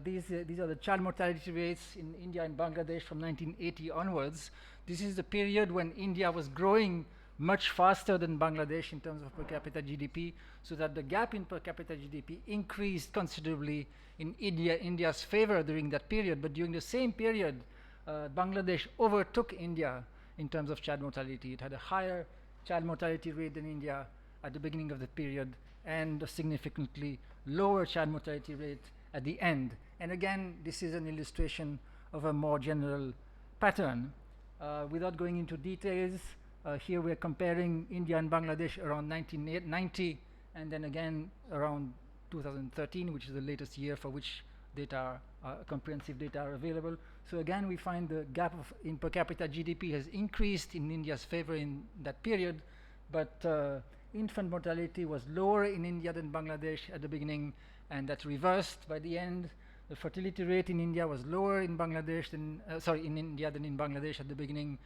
Speaker 5: These are the child mortality rates in India and Bangladesh from 1980 onwards. This is the period when India was growing much faster than Bangladesh in terms of per capita GDP, so that the gap in per capita GDP increased considerably in India's favor during that period. But during the same period, Bangladesh overtook India in terms of child mortality. It had a higher child mortality rate than India at the beginning of the period and a significantly lower child mortality rate at the end. And again, this is an illustration of a more general pattern. Without going into details, here we're comparing India and Bangladesh around 1990 and then again around 2013, which is the latest year for which data, comprehensive data are available. So again, we find the gap in per capita GDP has increased in India's favor in that period, but infant mortality was lower in India than Bangladesh at the beginning, and that's reversed by the end. The fertility rate in India was lower in Bangladesh than, in India than in Bangladesh at the beginning.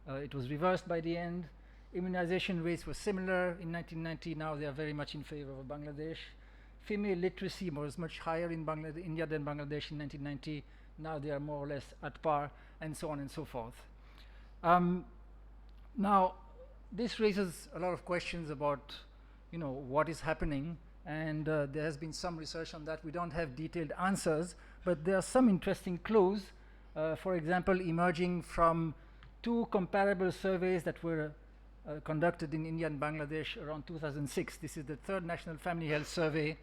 Speaker 5: It was reversed by the end. Immunization rates were similar in 1990. Now they are very much in favor of Bangladesh. Female literacy was much higher in India than Bangladesh in 1990. Now they are more or less at par, and so on and so forth. Now, this raises a lot of questions about, what is happening, and there has been some research on that. We don't have detailed answers, but there are some interesting clues. For example, emerging from 2 comparable surveys that were conducted in India and Bangladesh around 2006. This is the 3rd National Family Health Survey,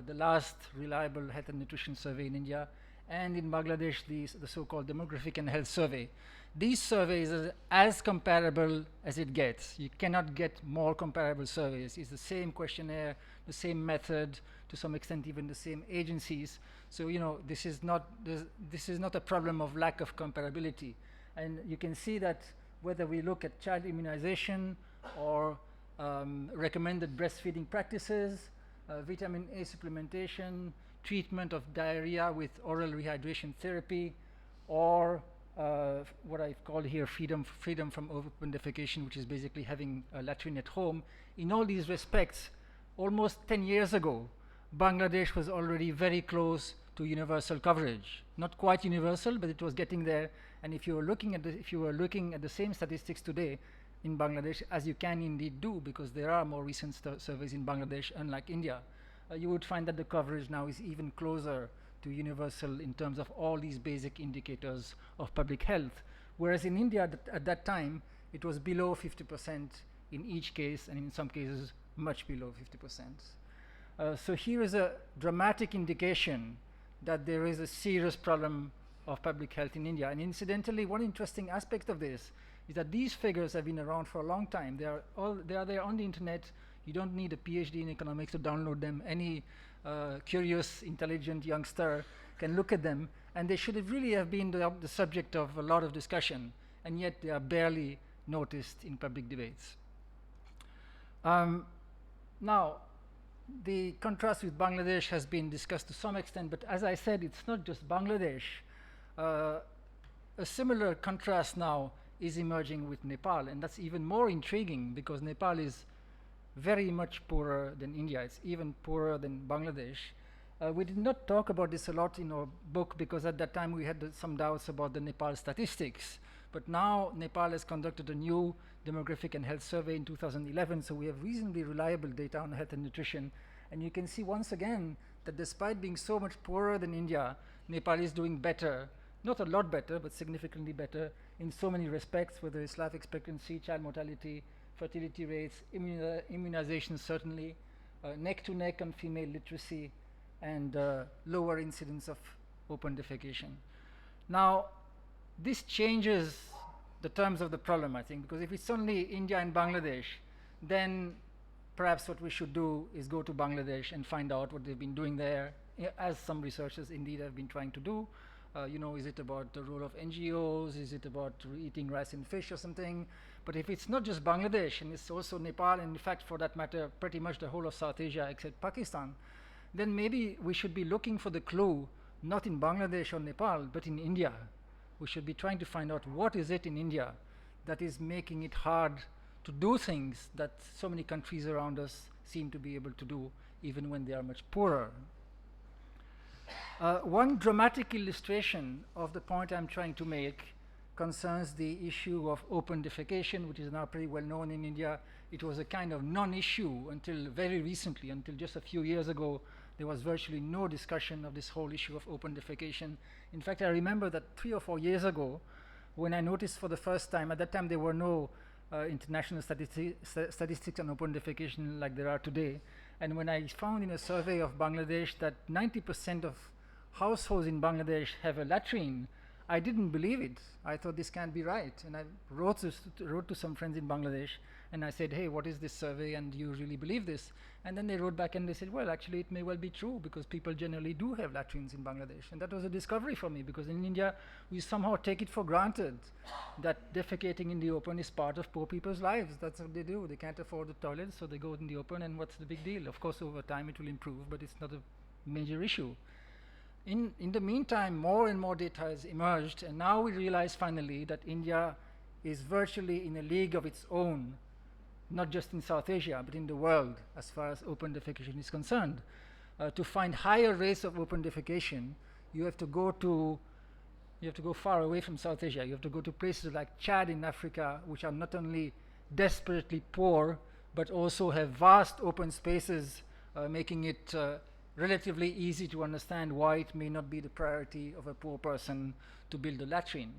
Speaker 5: the last reliable health and nutrition survey in India, and in Bangladesh, the so-called Demographic and Health Survey. These surveys are as comparable as it gets. You cannot get more comparable surveys. It's the same questionnaire, the same method, to some extent even the same agencies. So, this is not a problem of lack of comparability. And you can see that whether we look at child immunization or recommended breastfeeding practices, vitamin A supplementation, treatment of diarrhea with oral rehydration therapy, or what I've called here freedom from open defecation, which is basically having a latrine at home. In all these respects, almost 10 years ago, Bangladesh was already very close to universal coverage. Not quite universal, but it was getting there. And if you were looking at the same statistics today in Bangladesh, as you can indeed do, because there are more recent surveys in Bangladesh, unlike India, you would find that the coverage now is even closer to universal in terms of all these basic indicators of public health. Whereas in India, at that time, it was below 50% in each case, and in some cases, much below 50%. So here is a dramatic indication that there is a serious problem of public health in India. And incidentally, one interesting aspect of this is that these figures have been around for a long time. They are there on the internet. You don't need a PhD in economics to download them. Any curious, intelligent youngster can look at them, and they should really have been the subject of a lot of discussion, and yet they are barely noticed in public debates. Now, the contrast with Bangladesh has been discussed to some extent, but as I said, it's not just Bangladesh. A similar contrast now is emerging with Nepal, and that's even more intriguing because Nepal is very much poorer than India. It's even poorer than Bangladesh. We did not talk about this a lot in our book because at that time we had some doubts about the Nepal statistics. But now Nepal has conducted a new demographic and health survey in 2011, so we have reasonably reliable data on health and nutrition. And you can see once again that despite being so much poorer than India, Nepal is doing better, not a lot better, but significantly better in so many respects, whether it's life expectancy, child mortality, fertility rates, immunization certainly, neck to neck on female literacy, and lower incidence of open defecation. Now, this changes the terms of the problem, I think, because if it's only India and Bangladesh, then perhaps what we should do is go to Bangladesh and find out what they've been doing there, as some researchers indeed have been trying to do. Is it about the role of NGOs? Is it about eating rice and fish or something? But if it's not just Bangladesh, and it's also Nepal, and in fact, for that matter, pretty much the whole of South Asia except Pakistan, then maybe we should be looking for the clue, not in Bangladesh or Nepal, but in India. We should be trying to find out what is it in India that is making it hard to do things that so many countries around us seem to be able to do, even when they are much poorer. One dramatic illustration of the point I'm trying to make concerns the issue of open defecation, which is now pretty well known in India. It was a kind of non-issue until very recently, until just a few years ago. There was virtually no discussion of this whole issue of open defecation. In fact, I remember that 3 or 4 years ago, when I noticed for the first time, at that time there were no international statistics on open defecation like there are today. And when I found in a survey of Bangladesh that 90% of households in Bangladesh have a latrine, I didn't believe it. I thought this can't be right. And I wrote to some friends in Bangladesh, and I said, hey, what is this survey, and do you really believe this? And then they wrote back and they said, well, actually it may well be true because people generally do have latrines in Bangladesh. And that was a discovery for me because in India, we somehow take it for granted that defecating in the open is part of poor people's lives. That's what they do. They can't afford the toilet, so they go in the open, and what's the big deal? Of course, over time it will improve, but it's not a major issue. In the meantime, more and more data has emerged, and now we realize finally that India is virtually in a league of its own, not just in South Asia, but in the world, as far as open defecation is concerned. To find higher rates of open defecation, you have to go far away from South Asia. You have to go to places like Chad in Africa, which are not only desperately poor, but also have vast open spaces, making it relatively easy to understand why it may not be the priority of a poor person to build a latrine.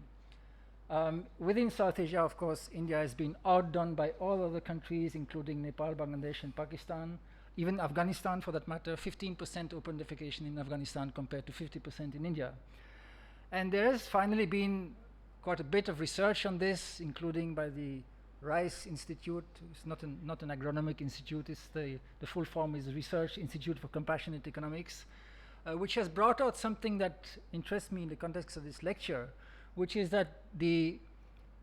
Speaker 5: Within South Asia, of course, India has been outdone by all other countries, including Nepal, Bangladesh, and Pakistan. Even Afghanistan, for that matter, 15% open defecation in Afghanistan compared to 50% in India. And there has finally been quite a bit of research on this, including by the Rice Institute. It's not an agronomic institute. It's the full form is Research Institute for Compassionate Economics, which has brought out something that interests me in the context of this lecture, which is that the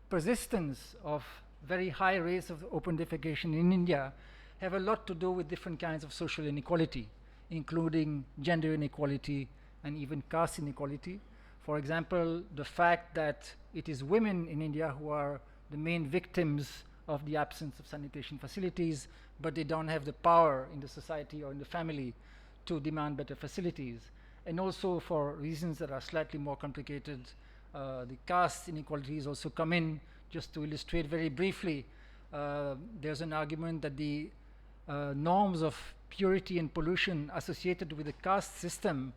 Speaker 5: persistence of very high rates of open defecation in India have a lot to do with different kinds of social inequality, including gender inequality and even caste inequality. For example, the fact that it is women in India who are the main victims of the absence of sanitation facilities, but they don't have the power in the society or in the family to demand better facilities. and also for reasons that are slightly more complicated, the caste inequalities also come in. Just to illustrate very briefly, there's an argument that the norms of purity and pollution associated with the caste system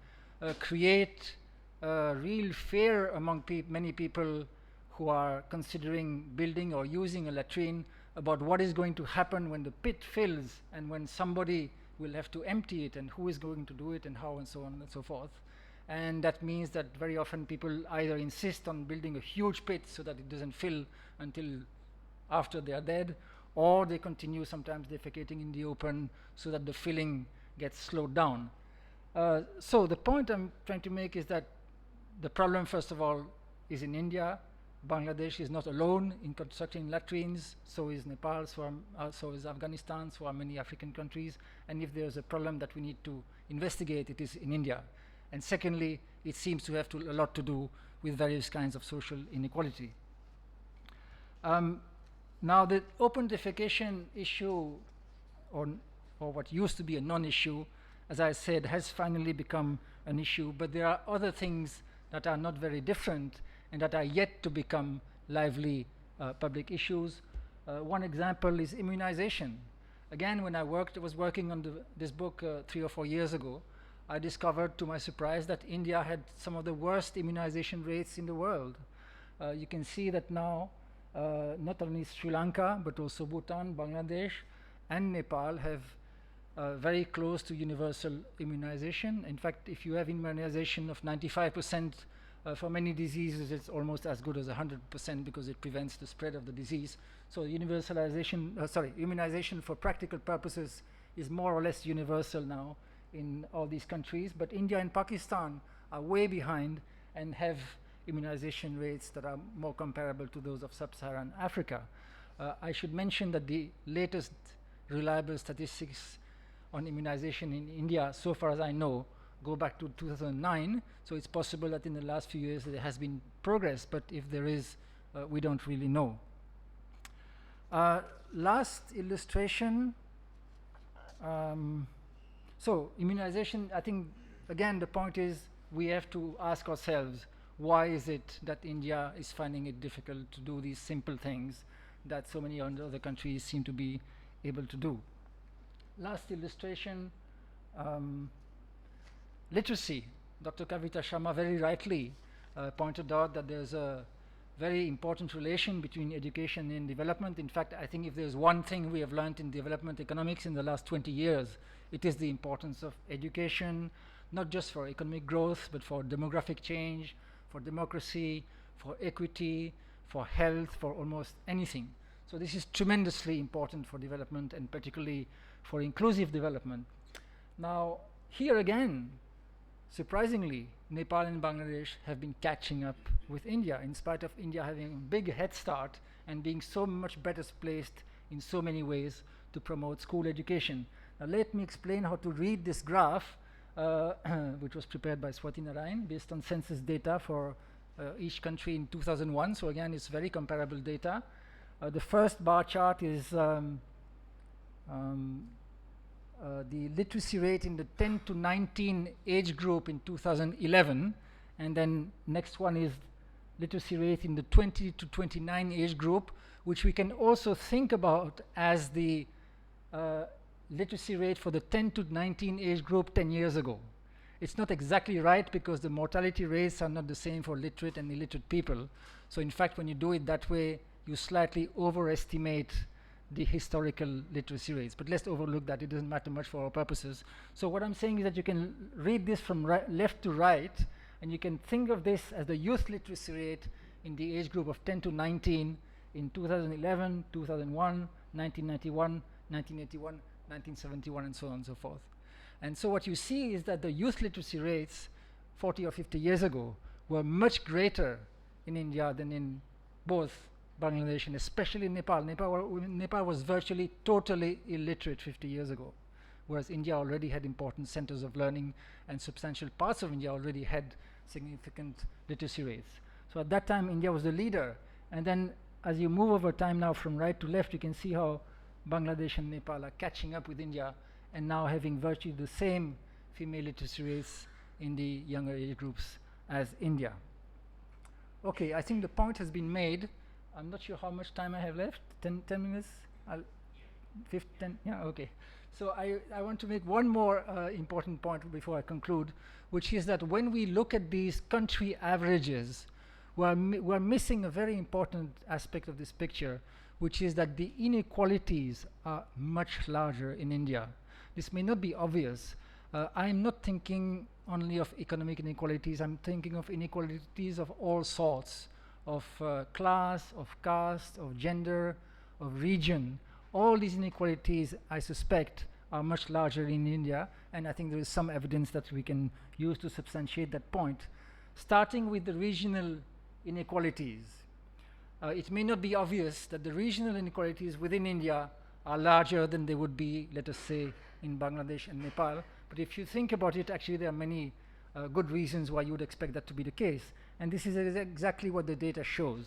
Speaker 5: create real fear among many people who are considering building or using a latrine about what is going to happen when the pit fills and when somebody will have to empty it, and who is going to do it and how, and so on and so forth. And that means that very often people either insist on building a huge pit so that it doesn't fill until after they are dead, or they continue sometimes defecating in the open so that the filling gets slowed down. So the point I'm trying to make is that the problem, first of all, is in India. Bangladesh is not alone in constructing latrines, so is Nepal, so is Afghanistan, so are many African countries. And if there's a problem that we need to investigate, it is in India. And secondly, it seems to have a lot to do with various kinds of social inequality. Now, the open defecation issue, or what used to be a non-issue, as I said, has finally become an issue, but there are other things that are not very different and that are yet to become lively public issues. One example is immunization. Again, when I was working on this book 3 or 4 years ago, I discovered to my surprise that India had some of the worst immunization rates in the world. You can see that now not only Sri Lanka, but also Bhutan, Bangladesh, and Nepal have very close to universal immunization. In fact, if you have immunization of 95%, for many diseases, it's almost as good as 100% because it prevents the spread of the disease. So immunization for practical purposes is more or less universal now in all these countries. But India and Pakistan are way behind and have immunization rates that are more comparable to those of sub-Saharan Africa. I should mention that the latest reliable statistics on immunization in India, so far as I know, go back to 2009, so it's possible that in the last few years there has been progress, but if there is, we don't really know. Last illustration. So immunization, I think, again, the point is we have to ask ourselves, why is it that India is finding it difficult to do these simple things that so many other countries seem to be able to do? Last illustration. Literacy. Dr. Kavita Sharma very rightly pointed out that there's a very important relation between education and development. In fact, I think if there's one thing we have learned in development economics in the last 20 years, it is the importance of education, not just for economic growth, but for demographic change, for democracy, for equity, for health, for almost anything. So this is tremendously important for development, and particularly for inclusive development. Now, here again, surprisingly, Nepal and Bangladesh have been catching up with India, in spite of India having a big head start and being so much better placed in so many ways to promote school education. Now let me explain how to read this graph, which was prepared by Swati Narayan based on census data for each country in 2001. So again, it's very comparable data. The first bar chart is the literacy rate in the 10 to 19 age group in 2011, and then next one is literacy rate in the 20 to 29 age group, which we can also think about as the literacy rate for the 10 to 19 age group 10 years ago. It's not exactly right because the mortality rates are not the same for literate and illiterate people. So in fact, when you do it that way, you slightly overestimate the historical literacy rates. But let's overlook that. It doesn't matter much for our purposes. So what I'm saying is that you can read this from left to right, and you can think of this as the youth literacy rate in the age group of 10 to 19 in 2011, 2001, 1991, 1981, 1971, and so on and so forth. And so what you see is that the youth literacy rates 40 or 50 years ago were much greater in India than in both Bangladesh and especially in Nepal. Nepal was virtually totally illiterate 50 years ago, whereas India already had important centers of learning, and substantial parts of India already had significant literacy rates. So at that time, India was the leader. And then as you move over time now from right to left, you can see how Bangladesh and Nepal are catching up with India and now having virtually the same female literacy rates in the younger age groups as India. Okay, I think the point has been made. I'm not sure how much time I have left. 10 minutes? 10, yeah, okay. So I want to make one more important point before I conclude, which is that when we look at these country averages, we're missing a very important aspect of this picture, which is that the inequalities are much larger in India. This may not be obvious. I'm not thinking only of economic inequalities, I'm thinking of inequalities of all sorts, of class, of caste, of gender, of region. All these inequalities, I suspect, are much larger in India, and I think there is some evidence that we can use to substantiate that point. Starting with the regional inequalities. It may not be obvious that the regional inequalities within India are larger than they would be, let us say, in Bangladesh and Nepal. But if you think about it, actually there are many good reasons why you would expect that to be the case. And this is exactly what the data shows.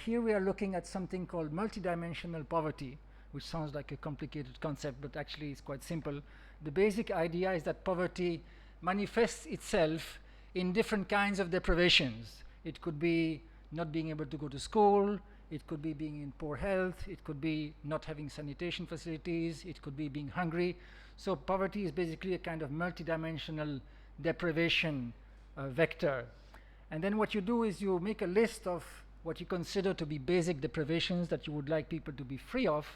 Speaker 5: Here we are looking at something called multidimensional poverty, which sounds like a complicated concept, but actually it's quite simple. The basic idea is that poverty manifests itself in different kinds of deprivations. It could be not being able to go to school, it could be being in poor health, it could be not having sanitation facilities, it could be being hungry. So poverty is basically a kind of multidimensional deprivation vector. And then what you do is you make a list of what you consider to be basic deprivations that you would like people to be free of,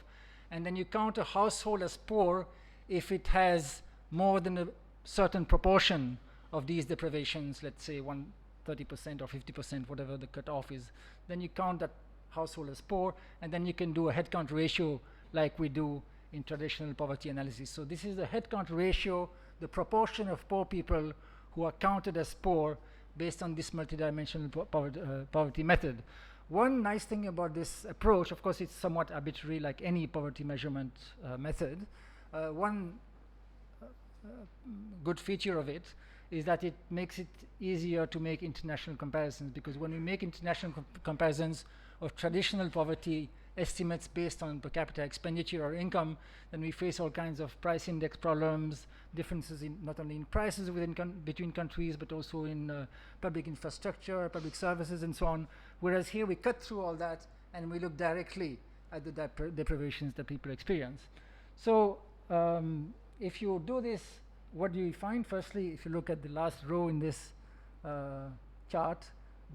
Speaker 5: and then you count a household as poor if it has more than a certain proportion of these deprivations, let's say 30% or 50%, whatever the cutoff is. Then you count that household as poor, and then you can do a headcount ratio like we do in traditional poverty analysis. So this is the headcount ratio, the proportion of poor people who are counted as poor based on this multidimensional poverty method. One nice thing about this approach, of course it's somewhat arbitrary like any poverty measurement method. One good feature of it is that it makes it easier to make international comparisons, because when we make international comparisons of traditional poverty estimates based on per capita expenditure or income, then we face all kinds of price index problems, differences in not only in prices between countries, but also in public infrastructure, public services, and so on. Whereas here we cut through all that and we look directly at the deprivations that people experience. So if you do this, what do you find? Firstly, if you look at the last row in this chart,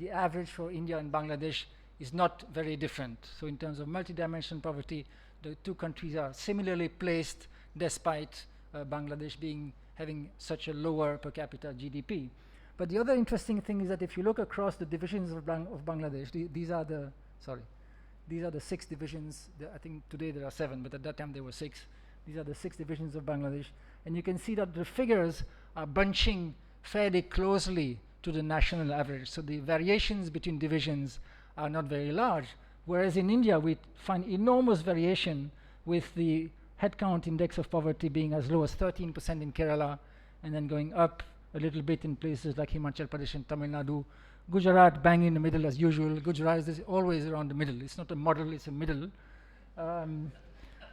Speaker 5: the average for India and Bangladesh is not very different. So in terms of multidimensional poverty, the two countries are similarly placed despite Bangladesh having such a lower per capita GDP. But the other interesting thing is that if you look across the divisions of Bangladesh, these are the 6 divisions. I think today there are 7, but at that time there were 6. These are the 6 divisions of Bangladesh. And you can see that the figures are bunching fairly closely to the national average. So the variations between divisions are not very large. Whereas in India, we find enormous variation, with the headcount index of poverty being as low as 13% in Kerala, and then going up a little bit in places like Himachal Pradesh and Tamil Nadu. Gujarat bang in the middle as usual. Gujarat is always around the middle. It's not a model, it's a middle.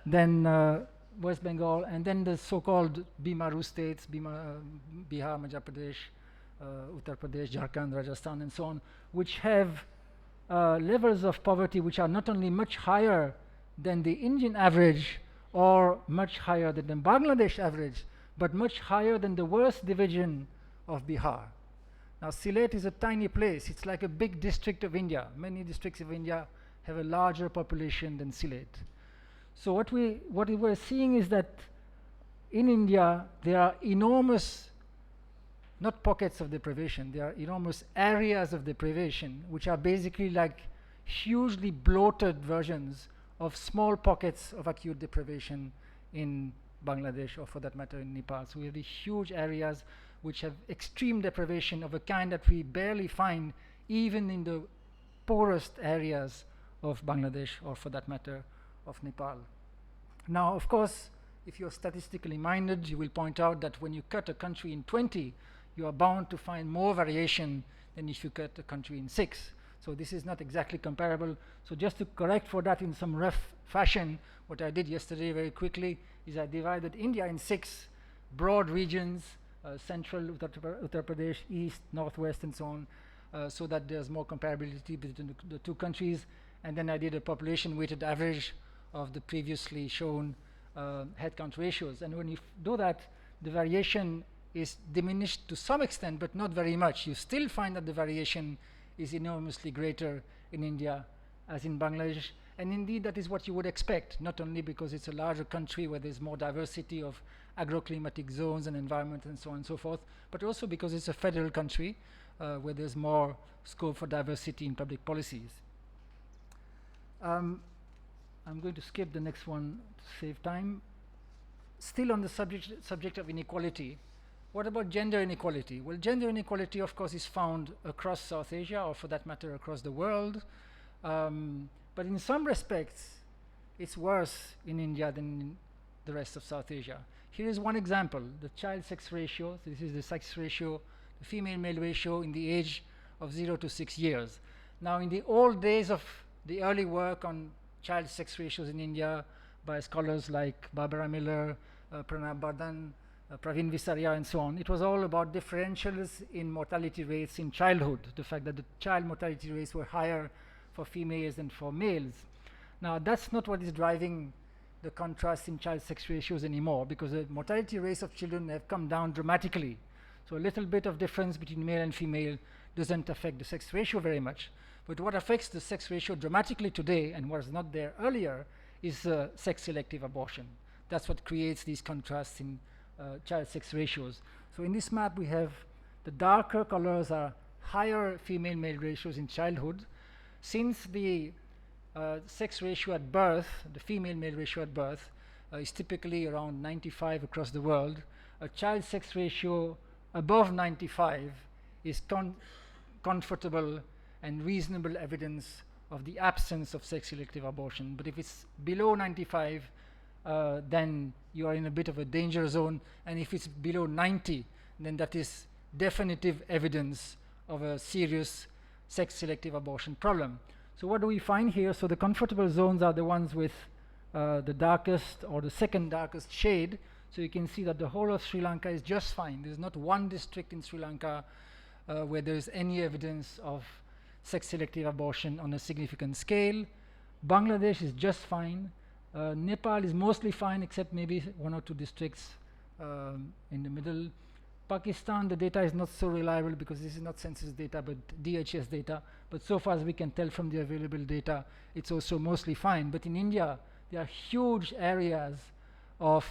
Speaker 5: Then West Bengal, and then the so-called Bimaru states, Bihar, Madhya Pradesh, Uttar Pradesh, Jharkhand, Rajasthan, and so on, which have levels of poverty which are not only much higher than the Indian average or much higher than the Bangladesh average, but much higher than the worst division of Bihar. Now, Sylhet is a tiny place. It's like a big district of India. Many districts of India have a larger population than Sylhet. So what we were seeing is that in India, there are enormous, not pockets of deprivation, there are enormous areas of deprivation, which are basically like hugely bloated versions of small pockets of acute deprivation in Bangladesh, or for that matter in Nepal. So we have these huge areas which have extreme deprivation of a kind that we barely find even in the poorest areas of Bangladesh, or for that matter of Nepal. Now, of course, if you're statistically minded, you will point out that when you cut a country in 20, you are bound to find more variation than if you cut a country in 6. So this is not exactly comparable. So just to correct for that in some rough fashion, what I did yesterday very quickly is I divided India in 6 broad regions central Uttar Pradesh, east, northwest, and so on, so that there's more comparability between the two countries. And then I did a population weighted average of the previously shown head count ratios. And when you do that, the variation is diminished to some extent, but not very much. You still find that the variation is enormously greater in India as in Bangladesh. And indeed, that is what you would expect, not only because it's a larger country where there's more diversity of agroclimatic zones and environment and so on and so forth, but also because it's a federal country where there's more scope for diversity in public policies. I'm going to skip the next one to save time. Still on the subject of inequality, what about gender inequality? Well, gender inequality, of course, is found across South Asia, or for that matter, across the world. But in some respects, it's worse in India than in the rest of South Asia. Here is one example, the child sex ratio. So this is the sex ratio, the female-male ratio in the age of 0 to 6 years. Now, in the old days of the early work on child sex ratios in India by scholars like Barbara Miller, Pranab Bardhan, Praveen Visaria, and so on, it was all about differentials in mortality rates in childhood, the fact that the child mortality rates were higher for females than for males. Now, that's not what is driving the contrast in child sex ratios anymore, because the mortality rates of children have come down dramatically. So a little bit of difference between male and female doesn't affect the sex ratio very much. But what affects the sex ratio dramatically today, and was not there earlier, is sex-selective abortion. That's what creates these contrasts in child sex ratios. So in this map, we have the darker colors are higher female-male ratios in childhood. Since the sex ratio at birth, the female-male ratio at birth, is typically around 95 across the world, a child sex ratio above 95 is comfortable and reasonable evidence of the absence of sex-selective abortion. But if it's below 95, then you are in a bit of a danger zone, and if it's below 90, then that is definitive evidence of a serious sex-selective abortion problem. So what do we find here? So the comfortable zones are the ones with the darkest or the second darkest shade. So you can see that the whole of Sri Lanka is just fine. There's not one district in Sri Lanka where there is any evidence of sex-selective abortion on a significant scale. Bangladesh is just fine. Nepal is mostly fine, except maybe 1 or 2 districts in the middle. Pakistan, the data is not so reliable because this is not census data but DHS data. But so far as we can tell from the available data, it's also mostly fine. But in India, there are huge areas of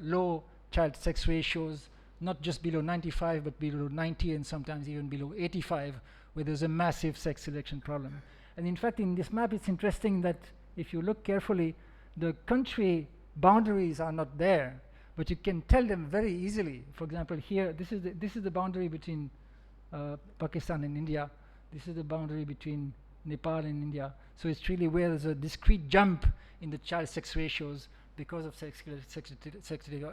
Speaker 5: low child sex ratios, not just below 95, but below 90 and sometimes even below 85, where there's a massive sex selection problem. And in fact, in this map, it's interesting that if you look carefully, the country boundaries are not there, but you can tell them very easily. For example, here, this is the boundary between Pakistan and India. This is the boundary between Nepal and India. So it's really where there's a discrete jump in the child sex ratios because of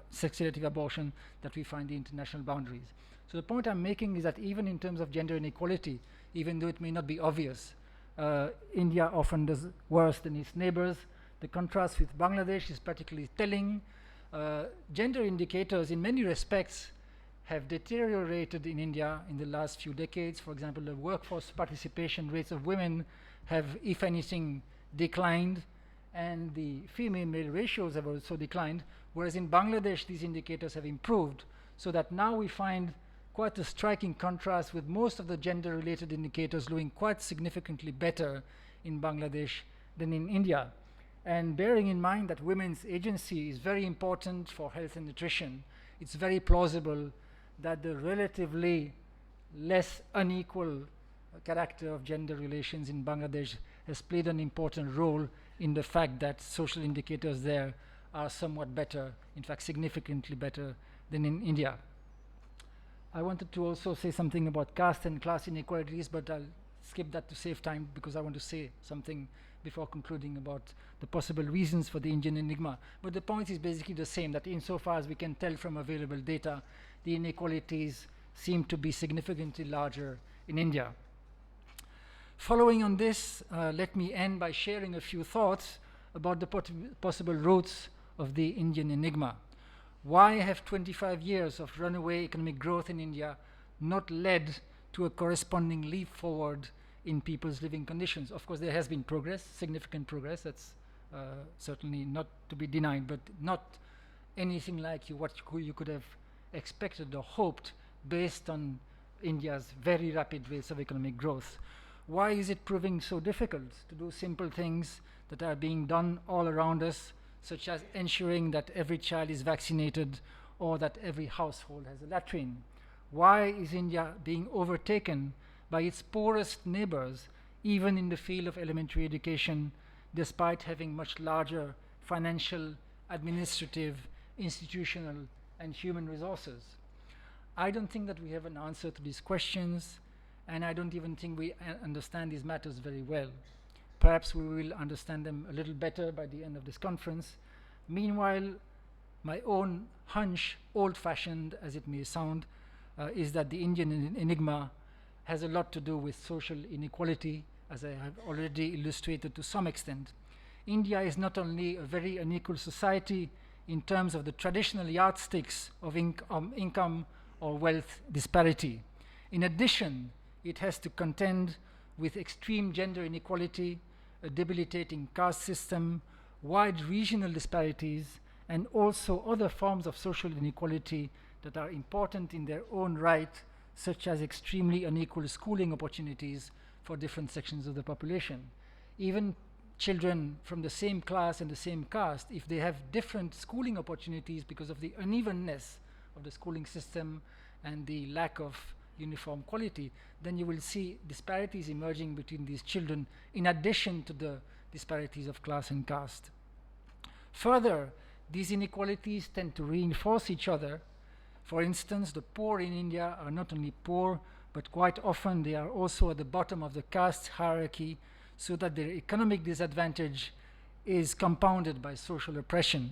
Speaker 5: sex-selective abortion that we find the international boundaries. So the point I'm making is that even in terms of gender inequality, even though it may not be obvious, India often does worse than its neighbors. The contrast with Bangladesh is particularly telling. Gender indicators in many respects have deteriorated in India in the last few decades. For example, the workforce participation rates of women have, if anything, declined, and the female-male ratios have also declined, whereas in Bangladesh these indicators have improved, so that now we find quite a striking contrast with most of the gender-related indicators doing quite significantly better in Bangladesh than in India. And bearing in mind that women's agency is very important for health and nutrition, it's very plausible that the relatively less unequal character of gender relations in Bangladesh has played an important role in the fact that social indicators there are somewhat better, in fact significantly better than in India. I wanted to also say something about caste and class inequalities, but I'll skip that to save time because I want to say something before concluding about the possible reasons for the Indian enigma. But the point is basically the same, that insofar as we can tell from available data, the inequalities seem to be significantly larger in India. Following on this, let me end by sharing a few thoughts about the possible roots of the Indian enigma. Why have 25 years of runaway economic growth in India not led to a corresponding leap forward in people's living conditions? Of course, there has been progress, significant progress, that's certainly not to be denied, but not anything like what you could have expected or hoped based on India's very rapid rates of economic growth. Why is it proving so difficult to do simple things that are being done all around us, such as ensuring that every child is vaccinated or that every household has a latrine? Why is India being overtaken by its poorest neighbors, even in the field of elementary education, despite having much larger financial, administrative, institutional, and human resources? I don't think that we have an answer to these questions, and I don't even think we understand these matters very well. Perhaps we will understand them a little better by the end of this conference. Meanwhile, my own hunch, old-fashioned as it may sound, is that the Indian enigma has a lot to do with social inequality, as I have already illustrated to some extent. India is not only a very unequal society in terms of the traditional yardsticks of income or wealth disparity. In addition, it has to contend with extreme gender inequality, a debilitating caste system, wide regional disparities, and also other forms of social inequality that are important in their own right, such as extremely unequal schooling opportunities for different sections of the population. Even children from the same class and the same caste, if they have different schooling opportunities because of the unevenness of the schooling system and the lack of uniform quality, then you will see disparities emerging between these children in addition to the disparities of class and caste. Further, these inequalities tend to reinforce each other. For instance, the poor in India are not only poor, but quite often they are also at the bottom of the caste hierarchy, so that their economic disadvantage is compounded by social oppression.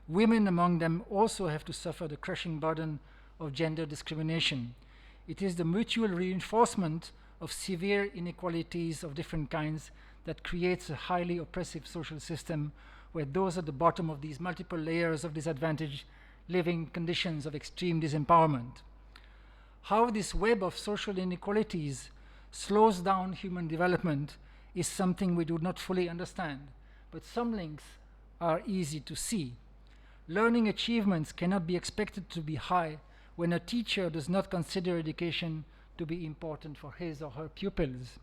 Speaker 5: Women among them also have to suffer the crushing burden of gender discrimination. It is the mutual reinforcement of severe inequalities of different kinds that creates a highly oppressive social system where those at the bottom of these multiple layers of disadvantage live in conditions of extreme disempowerment. How this web of social inequalities slows down human development is something we do not fully understand, but some links are easy to see. Learning achievements cannot be expected to be high when a teacher does not consider education to be important for his or her pupils.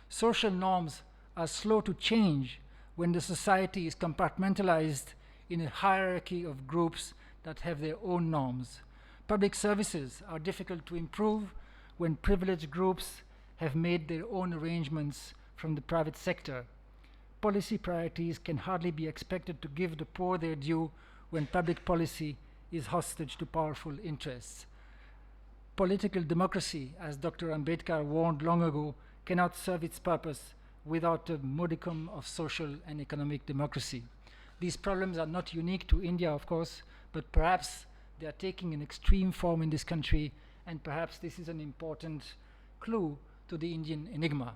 Speaker 5: Social norms are slow to change when the society is compartmentalized in a hierarchy of groups that have their own norms. Public services are difficult to improve when privileged groups have made their own arrangements from the private sector. Policy priorities can hardly be expected to give the poor their due when public policy is hostage to powerful interests. Political democracy, as Dr. Ambedkar warned long ago, cannot serve its purpose without a modicum of social and economic democracy. These problems are not unique to India, of course, but perhaps they are taking an extreme form in this country, and perhaps this is an important clue to the Indian enigma.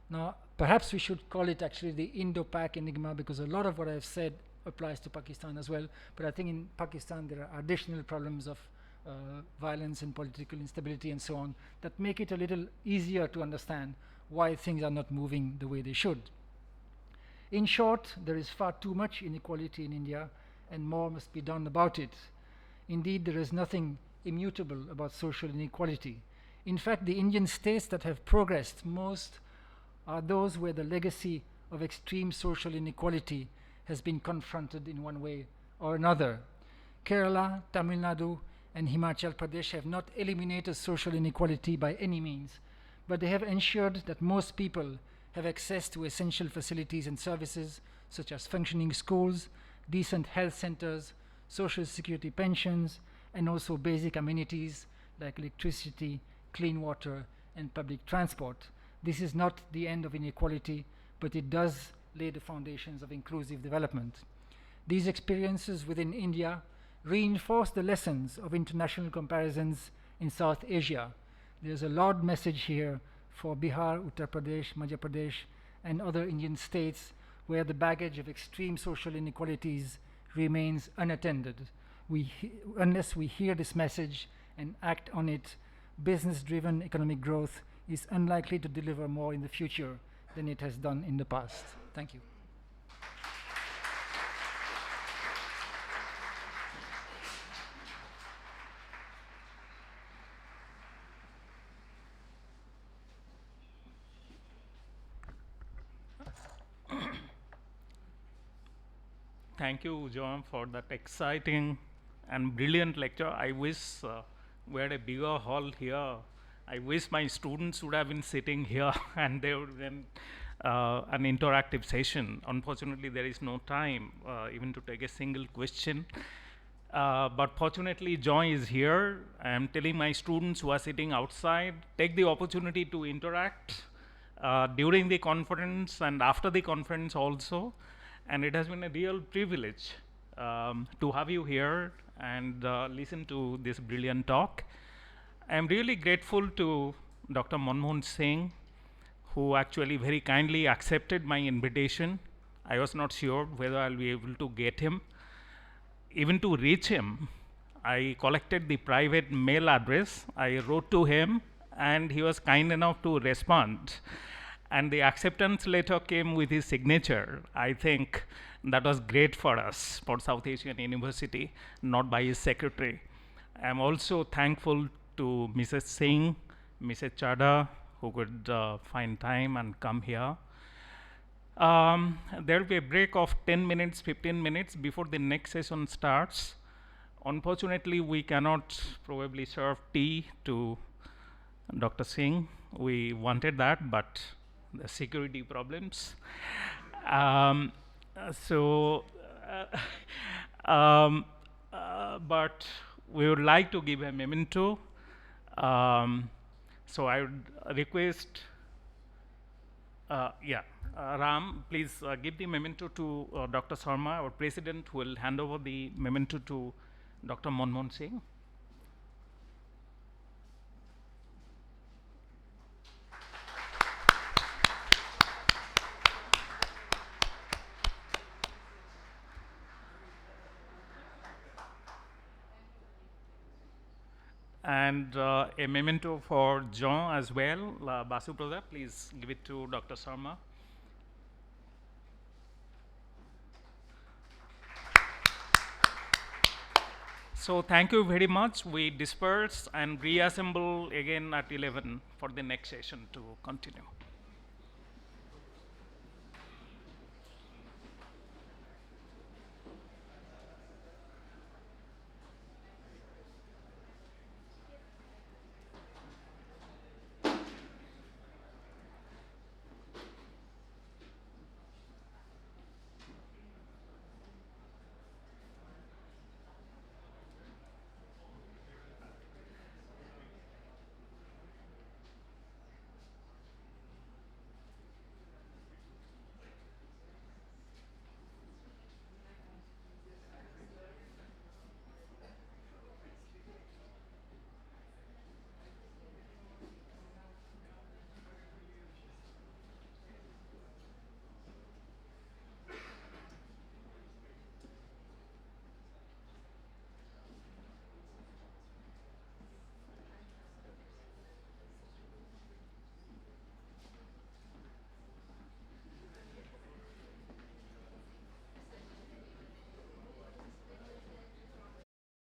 Speaker 5: Now, perhaps we should call it actually the Indo-Pak enigma, because a lot of what I've said applies to Pakistan as well. But I think in Pakistan there are additional problems of violence and political instability and so on that make it a little easier to understand why things are not moving the way they should. In short, there is far too much inequality in India, and more must be done about it. Indeed, there is nothing immutable about social inequality. In fact, the Indian states that have progressed most are those where the legacy of extreme social inequality has been confronted in one way or another. Kerala, Tamil Nadu, and Himachal Pradesh have not eliminated social inequality by any means, but they have ensured that most people have access to essential facilities and services such as functioning schools, decent health centers, social security pensions, and also basic amenities like electricity, clean water, and public transport. This is not the end of inequality, but it does lay the foundations of inclusive development. These experiences within India reinforce the lessons of international comparisons in South Asia. There's a loud message here for Bihar, Uttar Pradesh, Madhya Pradesh, and other Indian states where the baggage of extreme social inequalities remains unattended. unless we hear this message and act on it, business-driven economic growth is unlikely to deliver more in the future than it has done in the past. Thank you.
Speaker 2: Thank you, John, for that exciting and brilliant lecture. I wish we had a bigger hall here. I wish my students would have been sitting here and they would have an interactive session. Unfortunately, there is no time even to take a single question. But fortunately, John is here. I am telling my students who are sitting outside, take the opportunity to interact during the conference and after the conference also. And it has been a real privilege to have you here and listen to this brilliant talk. I'm really grateful to Dr. Manmohan Singh, who actually very kindly accepted my invitation. I was not sure whether I'll be able to get him. Even to reach him, I collected the private mail address. I wrote to him, and he was kind enough to respond. And the acceptance letter came with his signature. I think that was great for us, for South Asian University, not by his secretary. I'm also thankful to Mrs. Singh, Mrs. Chadha, who could find time and come here. There will be a break of 10 minutes, 15 minutes before the next session starts. Unfortunately, we cannot probably serve tea to Dr. Singh. We wanted that, but the security problems. But we would like to give a memento. So I would request, Ram, please give the memento to Dr. Sharma, our president, who will hand over the memento to Dr. Manmohan Singh. And a memento for John as well. Basu Prada, please give it to Dr. Sharma. So thank you very much. We disperse and reassemble again at 11 for the next session to continue.